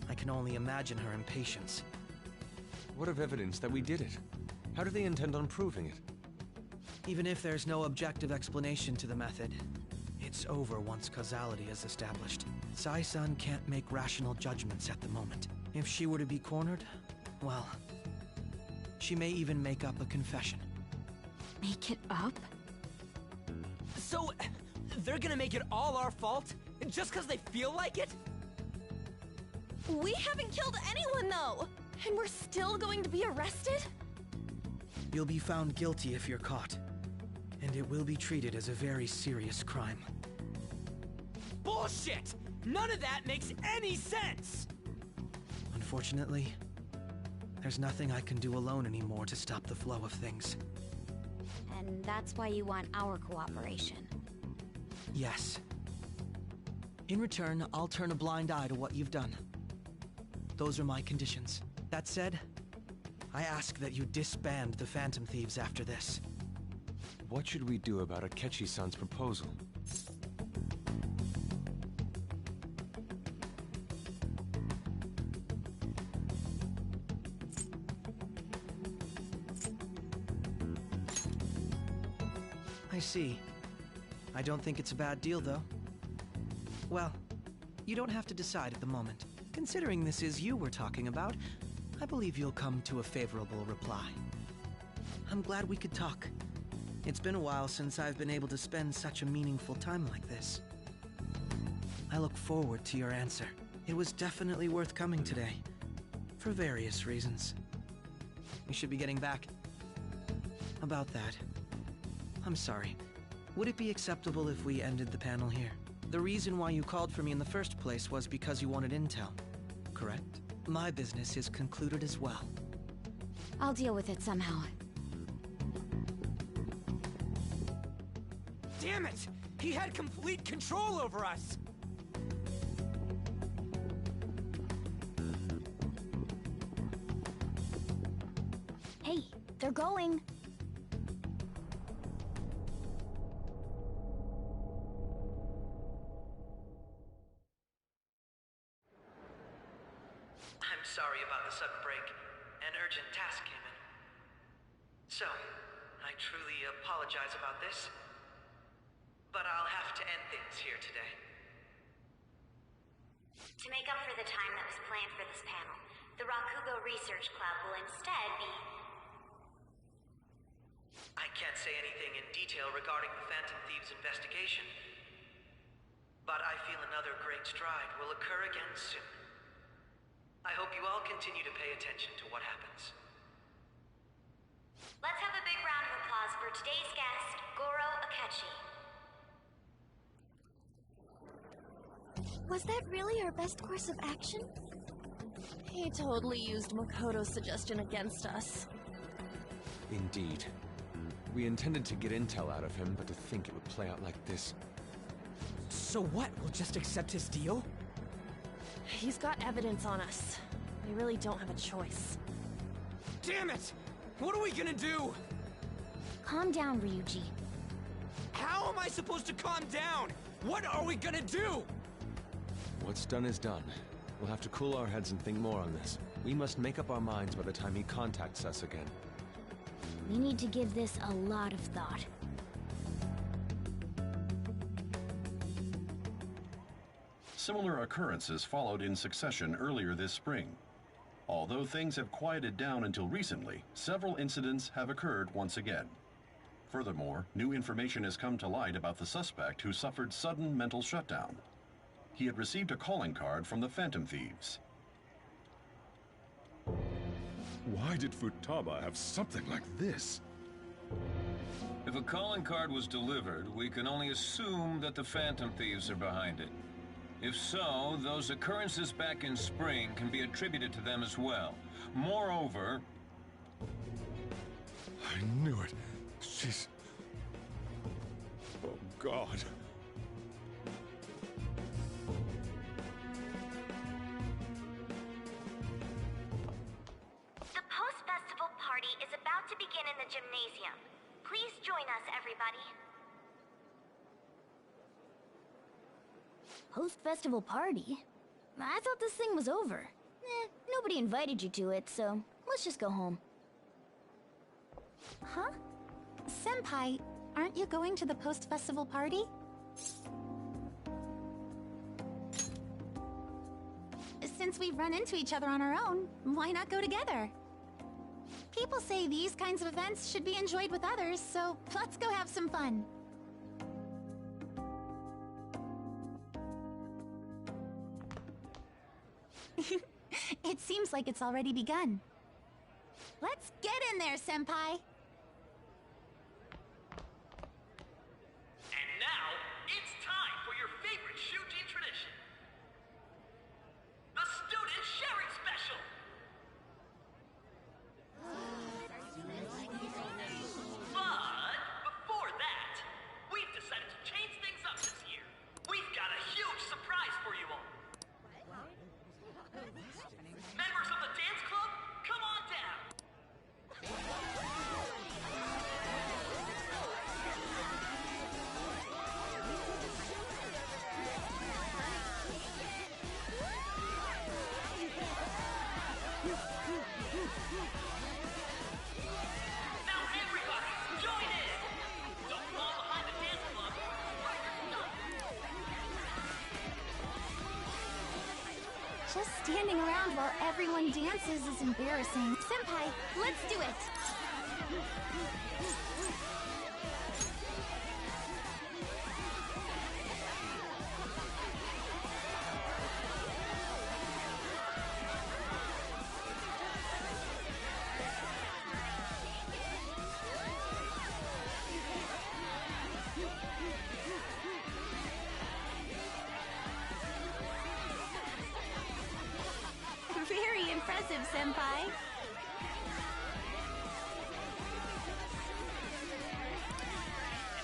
I can only imagine her impatience. What of evidence that we did it? How do they intend on proving it? Even if there's no objective explanation to the method, it's over once causality is established. Sai-san can't make rational judgments at the moment. If she were to be cornered, well, she may even make up a confession. Make it up? So, they're gonna make it all our fault? Just because they feel like it? We haven't killed anyone, though! And we're still going to be arrested? You'll be found guilty if you're caught. And it will be treated as a very serious crime. Bullshit! None of that makes any sense! Unfortunately, there's nothing I can do alone anymore to stop the flow of things. And that's why you want our cooperation. Yes. In return, I'll turn a blind eye to what you've done. Those are my conditions. That said, I ask that you disband the Phantom Thieves after this. What should we do about Akechi-san's proposal? I see. I don't think it's a bad deal, though. Well, you don't have to decide at the moment. Considering this is you we're talking about, I believe you'll come to a favorable reply. I'm glad we could talk. It's been a while since I've been able to spend such a meaningful time like this. I look forward to your answer. It was definitely worth coming today, for various reasons. We should be getting back. About that, I'm sorry. Would it be acceptable if we ended the panel here? The reason why you called for me in the first place was because you wanted intel, correct? My business is concluded as well. I'll deal with it somehow. Damn it! He had complete control over us! Hey, they're going. I'm sorry about the sudden break. An urgent task came in. So, I truly apologize about this. But I'll have to end things here today. To make up for the time that was planned for this panel, the Rakugo Research Club will instead be I can't say anything in detail regarding the Phantom Thieves' investigation, but I feel another great stride will occur again soon. I hope you all continue to pay attention to what happens. Let's have a big round of applause for today's guest, Goro Akechi. Was that really our best course of action? He totally used Makoto's suggestion against us. Indeed. We intended to get intel out of him, but to think it would play out like this. So what? We'll just accept his deal? He's got evidence on us. We really don't have a choice. Damn it! What are we gonna do? Calm down, Ryuji. How am I supposed to calm down? What are we gonna do? What's done is done. We'll have to cool our heads and think more on this. We must make up our minds by the time he contacts us again. We need to give this a lot of thought. Similar occurrences followed in succession earlier this spring. Although things have quieted down until recently, several incidents have occurred once again. Furthermore, new information has come to light about the suspect who suffered sudden mental shutdown. He had received a calling card from the Phantom Thieves. Why did Futaba have something like this? If a calling card was delivered, we can only assume that the Phantom Thieves are behind it. If so, those occurrences back in spring can be attributed to them as well. Moreover... I knew it. She's... Oh, God. The post-festival party is about to begin in the gymnasium. Please join us, everybody. Post-festival party? I thought this thing was over. Nobody invited you to it, so let's just go home. Huh? Senpai, aren't you going to the post-festival party? Since we've run into each other on our own, why not go together? People say these kinds of events should be enjoyed with others, so let's go have some fun. It seems like it's already begun. Let's get in there, Senpai! And now, it's time for your favorite Shuji tradition. The Student Sharing Special! But, before that, we've decided to change things up this year. We've got a huge surprise for you all. Members of the dance club, come on down! Now everybody, join in! Don't fall behind the dance club, or you're done! Just standing around while everyone dances is embarrassing. Senpai, let's do it! Very impressive, Senpai.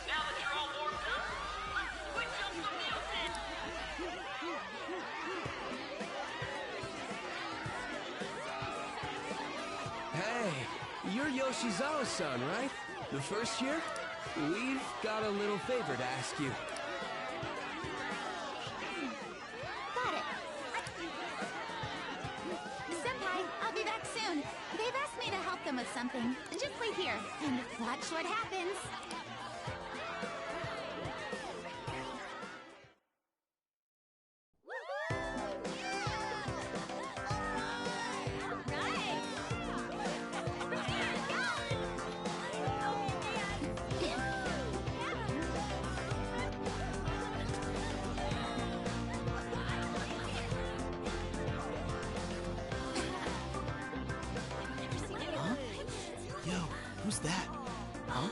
Now that you're all warmed up, let's switch up the music! Hey, you're Yoshizawa-san, right? The first year? We've got a little favor to ask you. Got it. Senpai, I'll be back soon. They've asked me to help them with something. Just wait here and watch what happens. Who's that? Huh?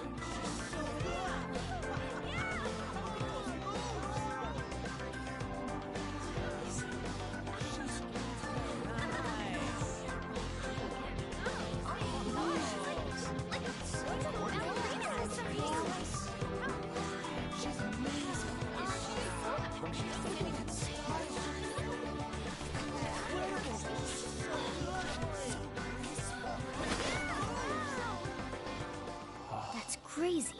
That's crazy.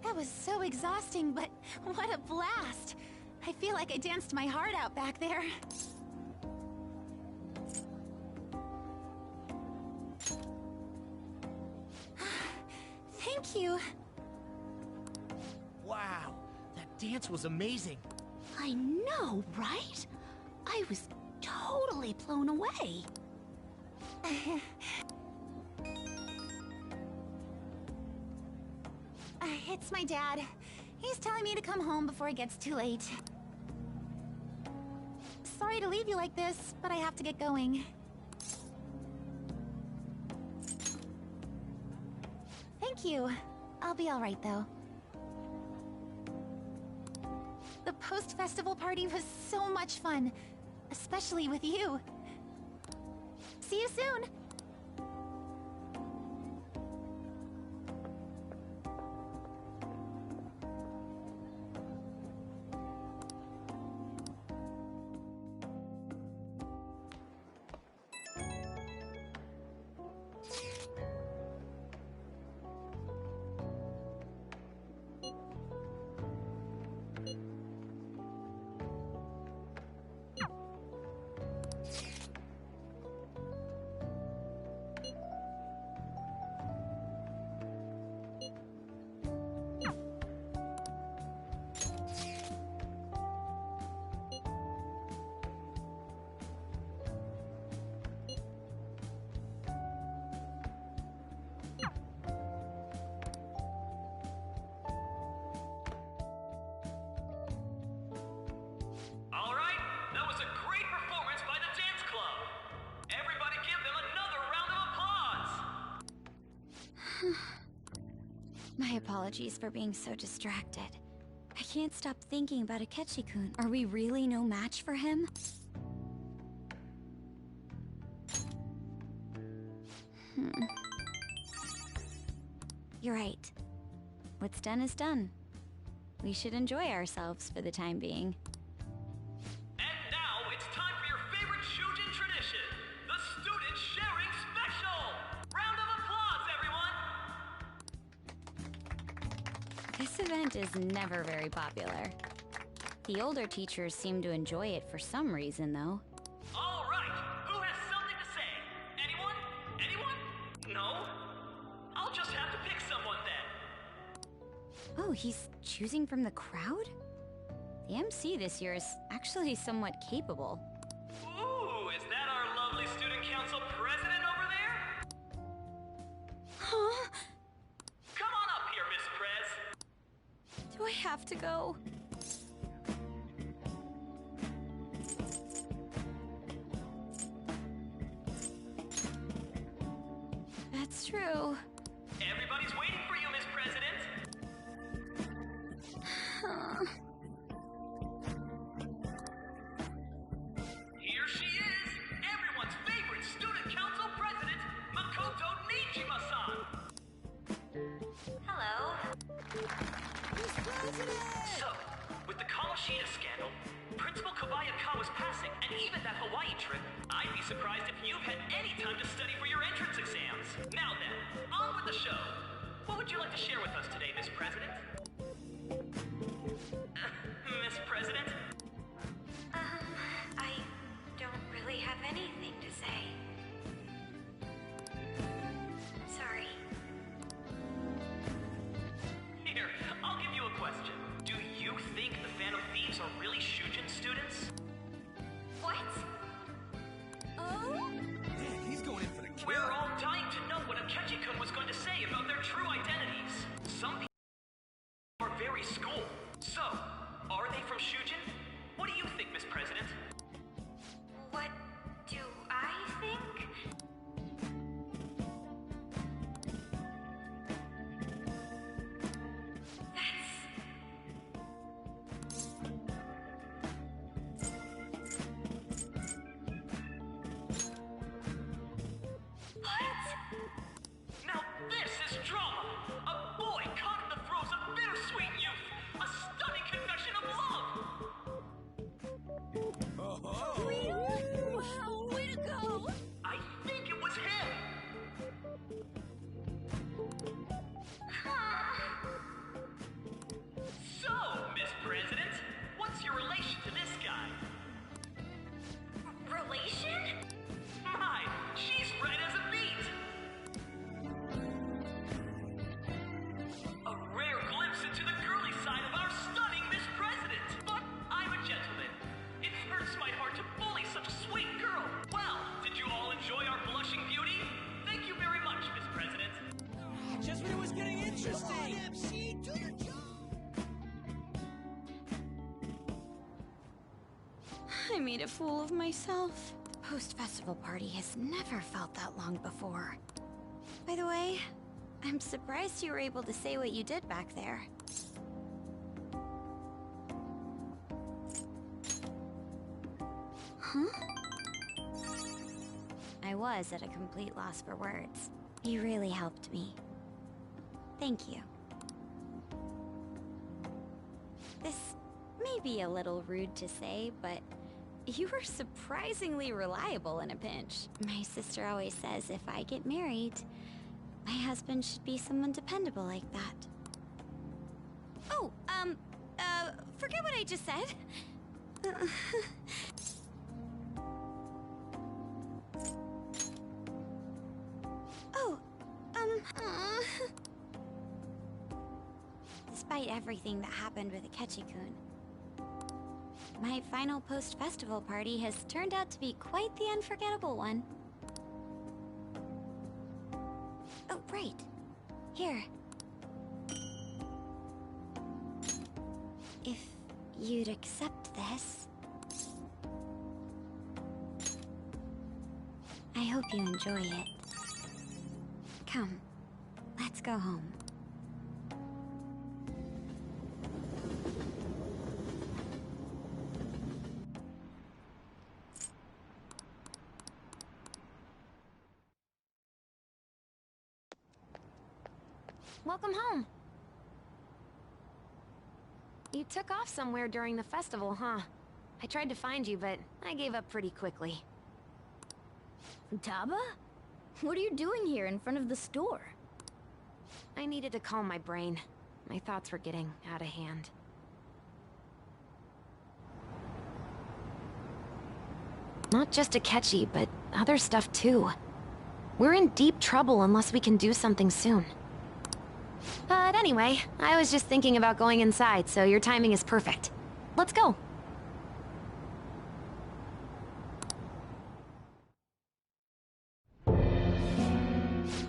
That was so exhausting, but what a blast! I feel like I danced my heart out back there. Thank you. Wow, that dance was amazing. I know, right? I was totally blown away. It's my dad. He's telling me to come home before it gets too late. Sorry to leave you like this, but I have to get going. Thank you. I'll be all right, though. The post-festival party was so much fun, especially with you. See you soon! My apologies for being so distracted. I can't stop thinking about Akechi-kun. Are we really no match for him? You're right. What's done is done. We should enjoy ourselves for the time being. And now it's time for your favorite Shujin tradition, the Student Sharing Special! Round of applause, everyone! This event is never very popular. The older teachers seem to enjoy it for some reason, though. All right, who has something to say? Anyone? Anyone? No? I'll just have to pick someone then. Oh, he's choosing from the crowd? The MC this year is actually somewhat capable. Ooh, is that our lovely student council president over there? Huh? Come on up here, Miss Prez. Do I have to go? That's true. Everybody's waiting for you, Miss President. Here she is, everyone's favorite student council president, Makoto Nijima-san. Hello. So, with the Kamoshida scandal, Principal Kobayakawa's passing, and even that Hawaii trip, I'd be surprised if you've had any time to study for your entrance exams. Now then, on with the show. What would you like to share with us today, Miss President? Miss President? I don't really have anything to say. Sorry. Here, I'll give you a question. Do you think the Phantom Thieves are really Shujin students? What? Oh? Man, he's going in for the kill. We're all dying to know what Akechi-kun was going to say about their true identities. Some people are very school. So, are they from Shujin? What do you think, Miss President? What do I think? Now this is drama! A boy caught in the throes of bittersweet youth! A stunning confession of love! Wow, way to go! I think it was him! So, Miss President, what's your relation to this guy? Relation? My, she's red as a beet! A rare glimpse into the girly side of our stunning Miss President! But I'm a gentleman. It hurts my heart to bully such a sweet girl. Well, did you all enjoy our blushing beauty? Thank you very much, Miss President. Just when it was getting interesting! MC, do your job! I made a fool of myself. The post-festival party has never felt that long before. By the way, I'm surprised you were able to say what you did back there. Huh? I was at a complete loss for words. You really helped me. Thank you. This may be a little rude to say, but you were surprisingly reliable in a pinch. My sister always says if I get married, my husband should be someone dependable like that. Oh, forget what I just said. Oh, Despite everything that happened with Akechi-kun, my final post-festival party has turned out to be quite the unforgettable one. Oh, right. Here. If you'd accept this... I hope you enjoy it. Come, let's go home. Welcome home. You took off somewhere during the festival, huh? I tried to find you, but I gave up pretty quickly. Taba? What are you doing here in front of the store? I needed to calm my brain. My thoughts were getting out of hand. Not just Akechi, but other stuff too. We're in deep trouble unless we can do something soon. But anyway, I was just thinking about going inside, so your timing is perfect. Let's go.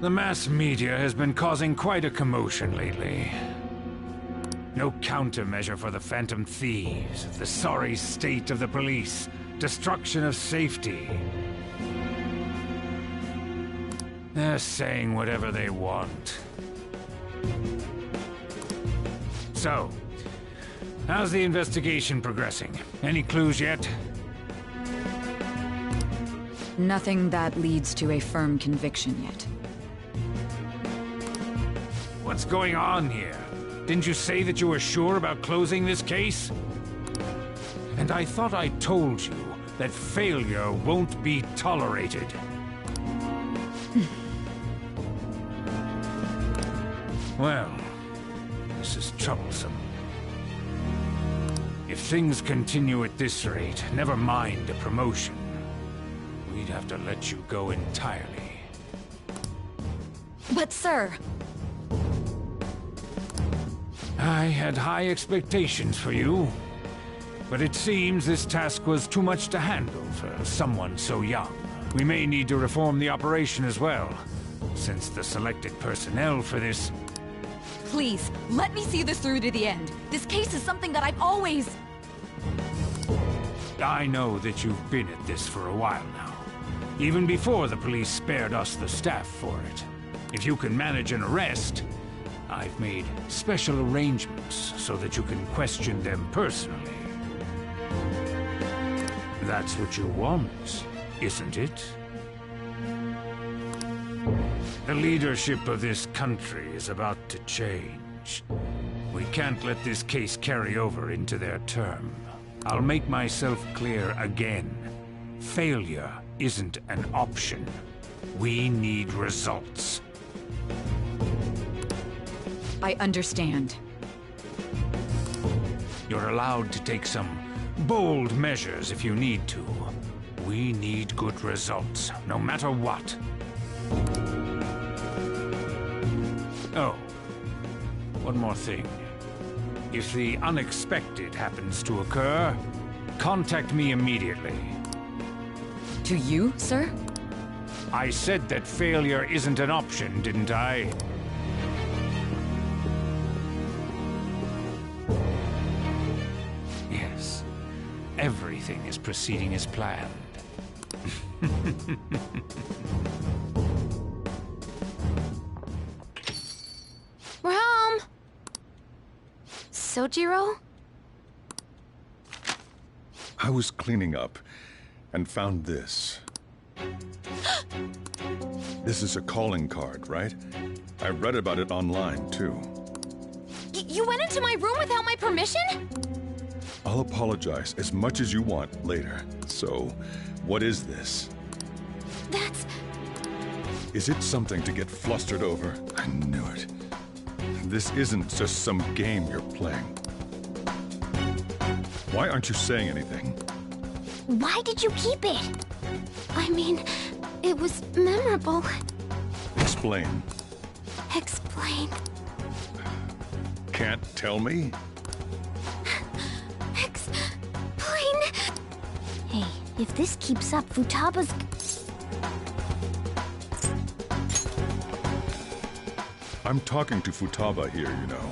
The mass media has been causing quite a commotion lately. No countermeasure for the Phantom Thieves, the sorry state of the police, destruction of safety. They're saying whatever they want. So, how's the investigation progressing? Any clues yet? Nothing that leads to a firm conviction yet. What's going on here? Didn't you say that you were sure about closing this case? And I thought I told you that failure won't be tolerated. Well, this is troublesome. If things continue at this rate, never mind a promotion, we'd have to let you go entirely. But sir... I had high expectations for you, but it seems this task was too much to handle for someone so young. We may need to reform the operation as well, since the selected personnel for this... Please, let me see this through to the end. This case is something that I've always... I know that you've been at this for a while now, even before the police spared us the staff for it. If you can manage an arrest, I've made special arrangements so that you can question them personally. That's what you want, isn't it? The leadership of this country is about to change. We can't let this case carry over into their term. I'll make myself clear again. Failure isn't an option. We need results. I understand. You're allowed to take some bold measures if you need to. We need good results, no matter what. Oh, one more thing. If the unexpected happens to occur, contact me immediately. To you, sir? I said that failure isn't an option, didn't I? Yes. Everything is proceeding as planned. We're home! Sojiro? I was cleaning up and found this. This is a calling card, right? I read about it online, too. You went into my room without my permission? I'll apologize as much as you want later. So, what is this? That's... Is it something to get flustered over? I knew it. This isn't just some game you're playing. Why aren't you saying anything? Why did you keep it? I mean, it was memorable. Explain. Explain. Can't tell me? Explain. Hey, if this keeps up, Futaba's... I'm talking to Futaba here, you know.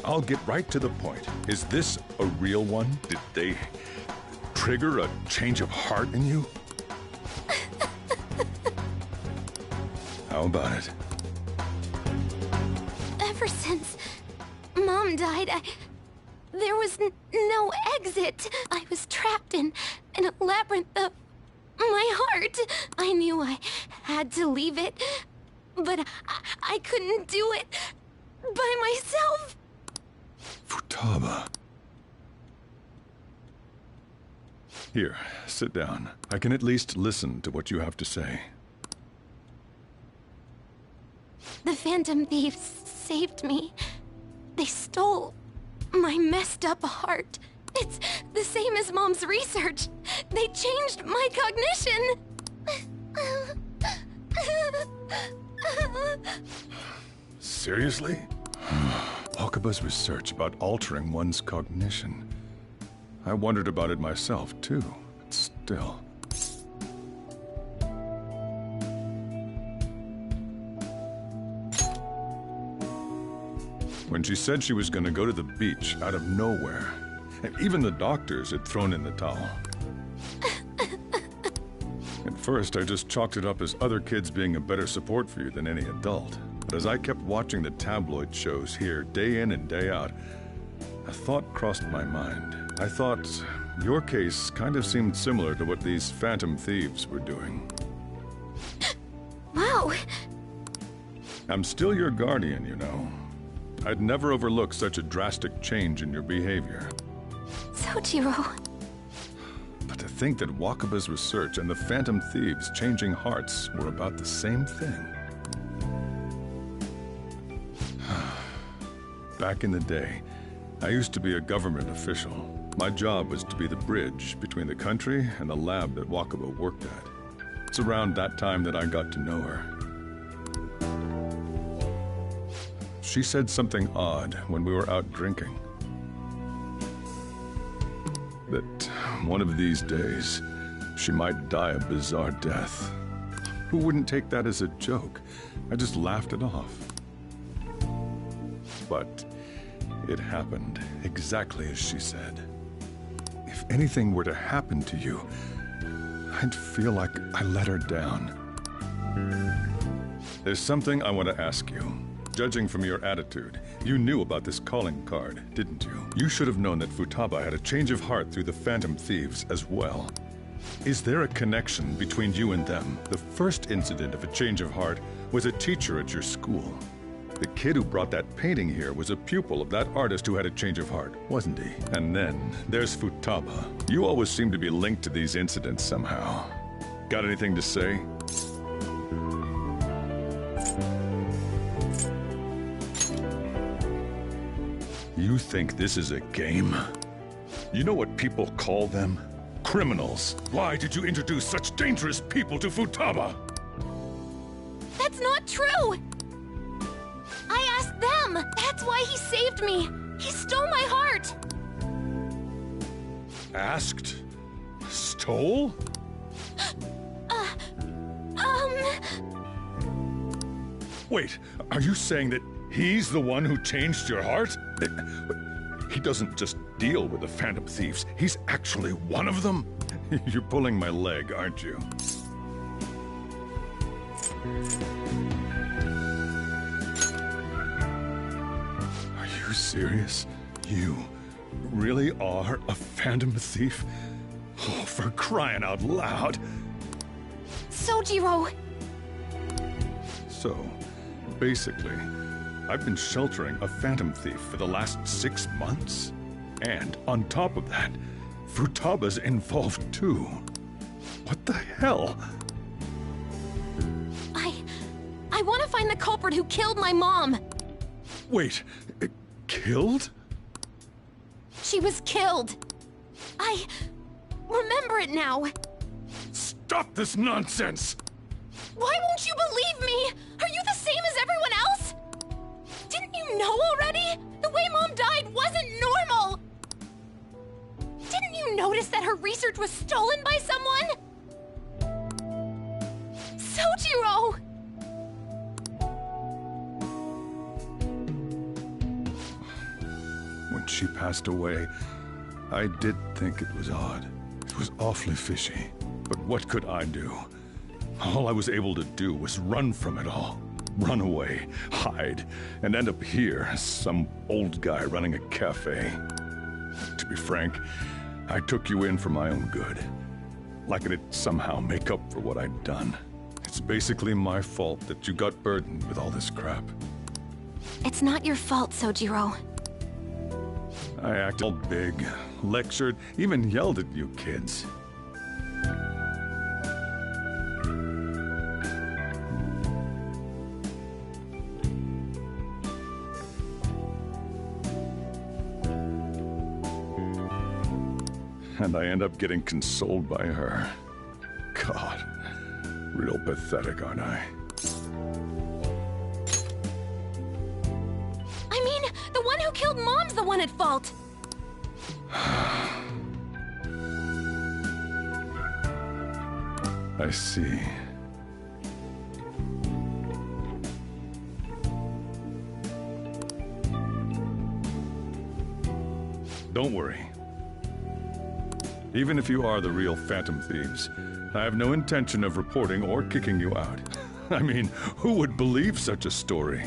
I'll get right to the point. Is this a real one? Did they trigger a change of heart in you? How about it? Ever since Mom died, there was no exit. I was trapped in a labyrinth of my heart. I knew I had to leave it, but I couldn't do it by myself. Futaba. Here, sit down. I can at least listen to what you have to say. The Phantom Thieves saved me. They stole my messed up heart. It's the same as Mom's research. They changed my cognition. Seriously? Okaba's research about altering one's cognition. I wondered about it myself, too. But still. When she said she was going to go to the beach out of nowhere, and even the doctors had thrown in the towel. At first, I just chalked it up as other kids being a better support for you than any adult. But as I kept watching the tabloid shows here, day in and day out, a thought crossed my mind. I thought your case kind of seemed similar to what these Phantom Thieves were doing. Wow. I'm still your guardian, you know. I'd never overlook such a drastic change in your behavior. Sojiro. But to think that Wakaba's research and the Phantom Thieves changing hearts were about the same thing. Back in the day, I used to be a government official. My job was to be the bridge between the country and the lab that Wakaba worked at. It's around that time that I got to know her. She said something odd when we were out drinking. That one of these days, she might die a bizarre death. Who wouldn't take that as a joke? I just laughed it off. But it happened exactly as she said. If anything were to happen to you, I'd feel like I let her down. There's something I want to ask you. Judging from your attitude, you knew about this calling card, didn't you? You should have known that Futaba had a change of heart through the Phantom Thieves as well. Is there a connection between you and them? The first incident of a change of heart was a teacher at your school. The kid who brought that painting here was a pupil of that artist who had a change of heart, wasn't he? And then there's Futaba. You always seem to be linked to these incidents somehow. Got anything to say? You think this is a game? You know what people call them? Criminals. Why did you introduce such dangerous people to Futaba? That's not true! I asked them! That's why he saved me! He stole my heart! Asked? Stole? Wait, are you saying that he's the one who changed your heart? He doesn't just deal with the Phantom Thieves, he's actually one of them? You're pulling my leg, aren't you? Are you serious? You really are a Phantom Thief? Oh, for crying out loud! Sojiro! So, basically, I've been sheltering a Phantom Thief for the last 6 months. And on top of that, Futaba's involved too. What the hell? I want to find the culprit who killed my mom! Wait, killed? She was killed! I remember it now! Stop this nonsense! Why won't you believe me? Are you the same as everyone else? Didn't you know already? The way Mom died wasn't normal! Didn't you notice that her research was stolen by someone? Sojiro! When she passed away, I did think it was odd. It was awfully fishy. But what could I do? All I was able to do was run from it all. Run away, hide, and end up here as some old guy running a cafe. To be frank, I took you in for my own good. Like it'd somehow make up for what I'd done. It's basically my fault that you got burdened with all this crap. It's not your fault, Sojiro. I acted all big, lectured, even yelled at you kids. And I end up getting consoled by her. God, real pathetic, aren't I? I mean, the one who killed Mom's the one at fault! I see. Don't worry. Even if you are the real Phantom Thieves, I have no intention of reporting or kicking you out. I mean, who would believe such a story?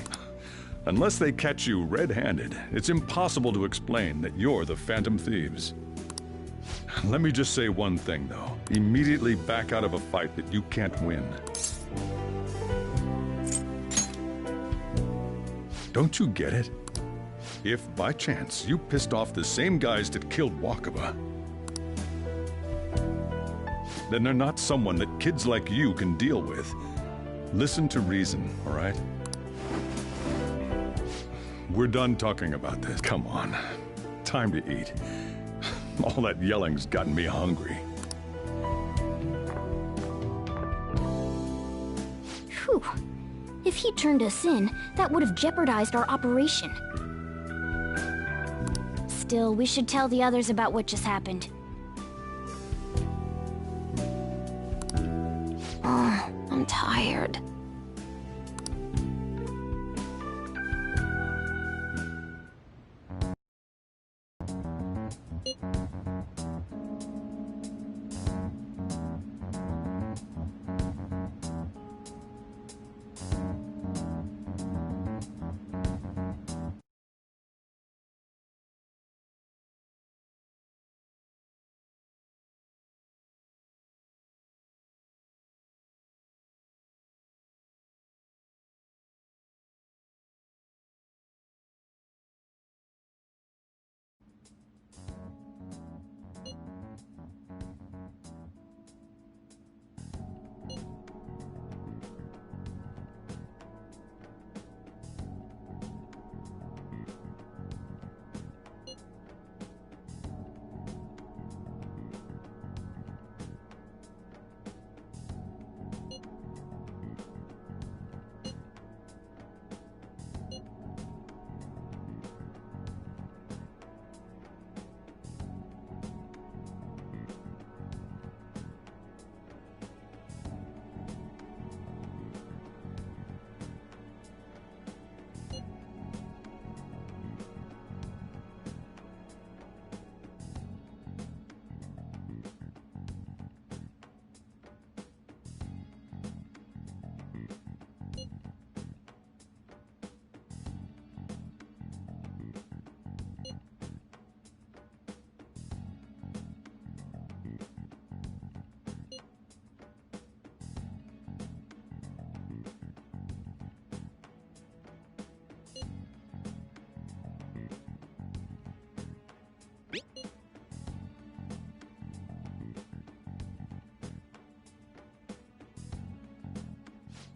Unless they catch you red-handed, it's impossible to explain that you're the Phantom Thieves. Let me just say one thing, though. Immediately back out of a fight that you can't win. Don't you get it? If, by chance, you pissed off the same guys that killed Wakaba, then they're not someone that kids like you can deal with. Listen to reason, all right? We're done talking about this. Come on. Time to eat. All that yelling's gotten me hungry. Whew. If he turned us in, that would have jeopardized our operation. Still, we should tell the others about what just happened. I'm tired.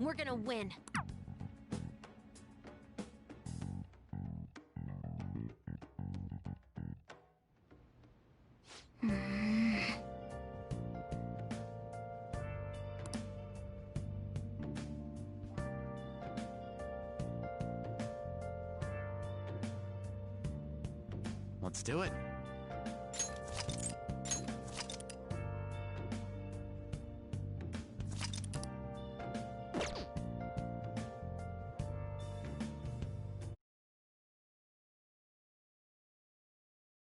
We're gonna win. Let's do it.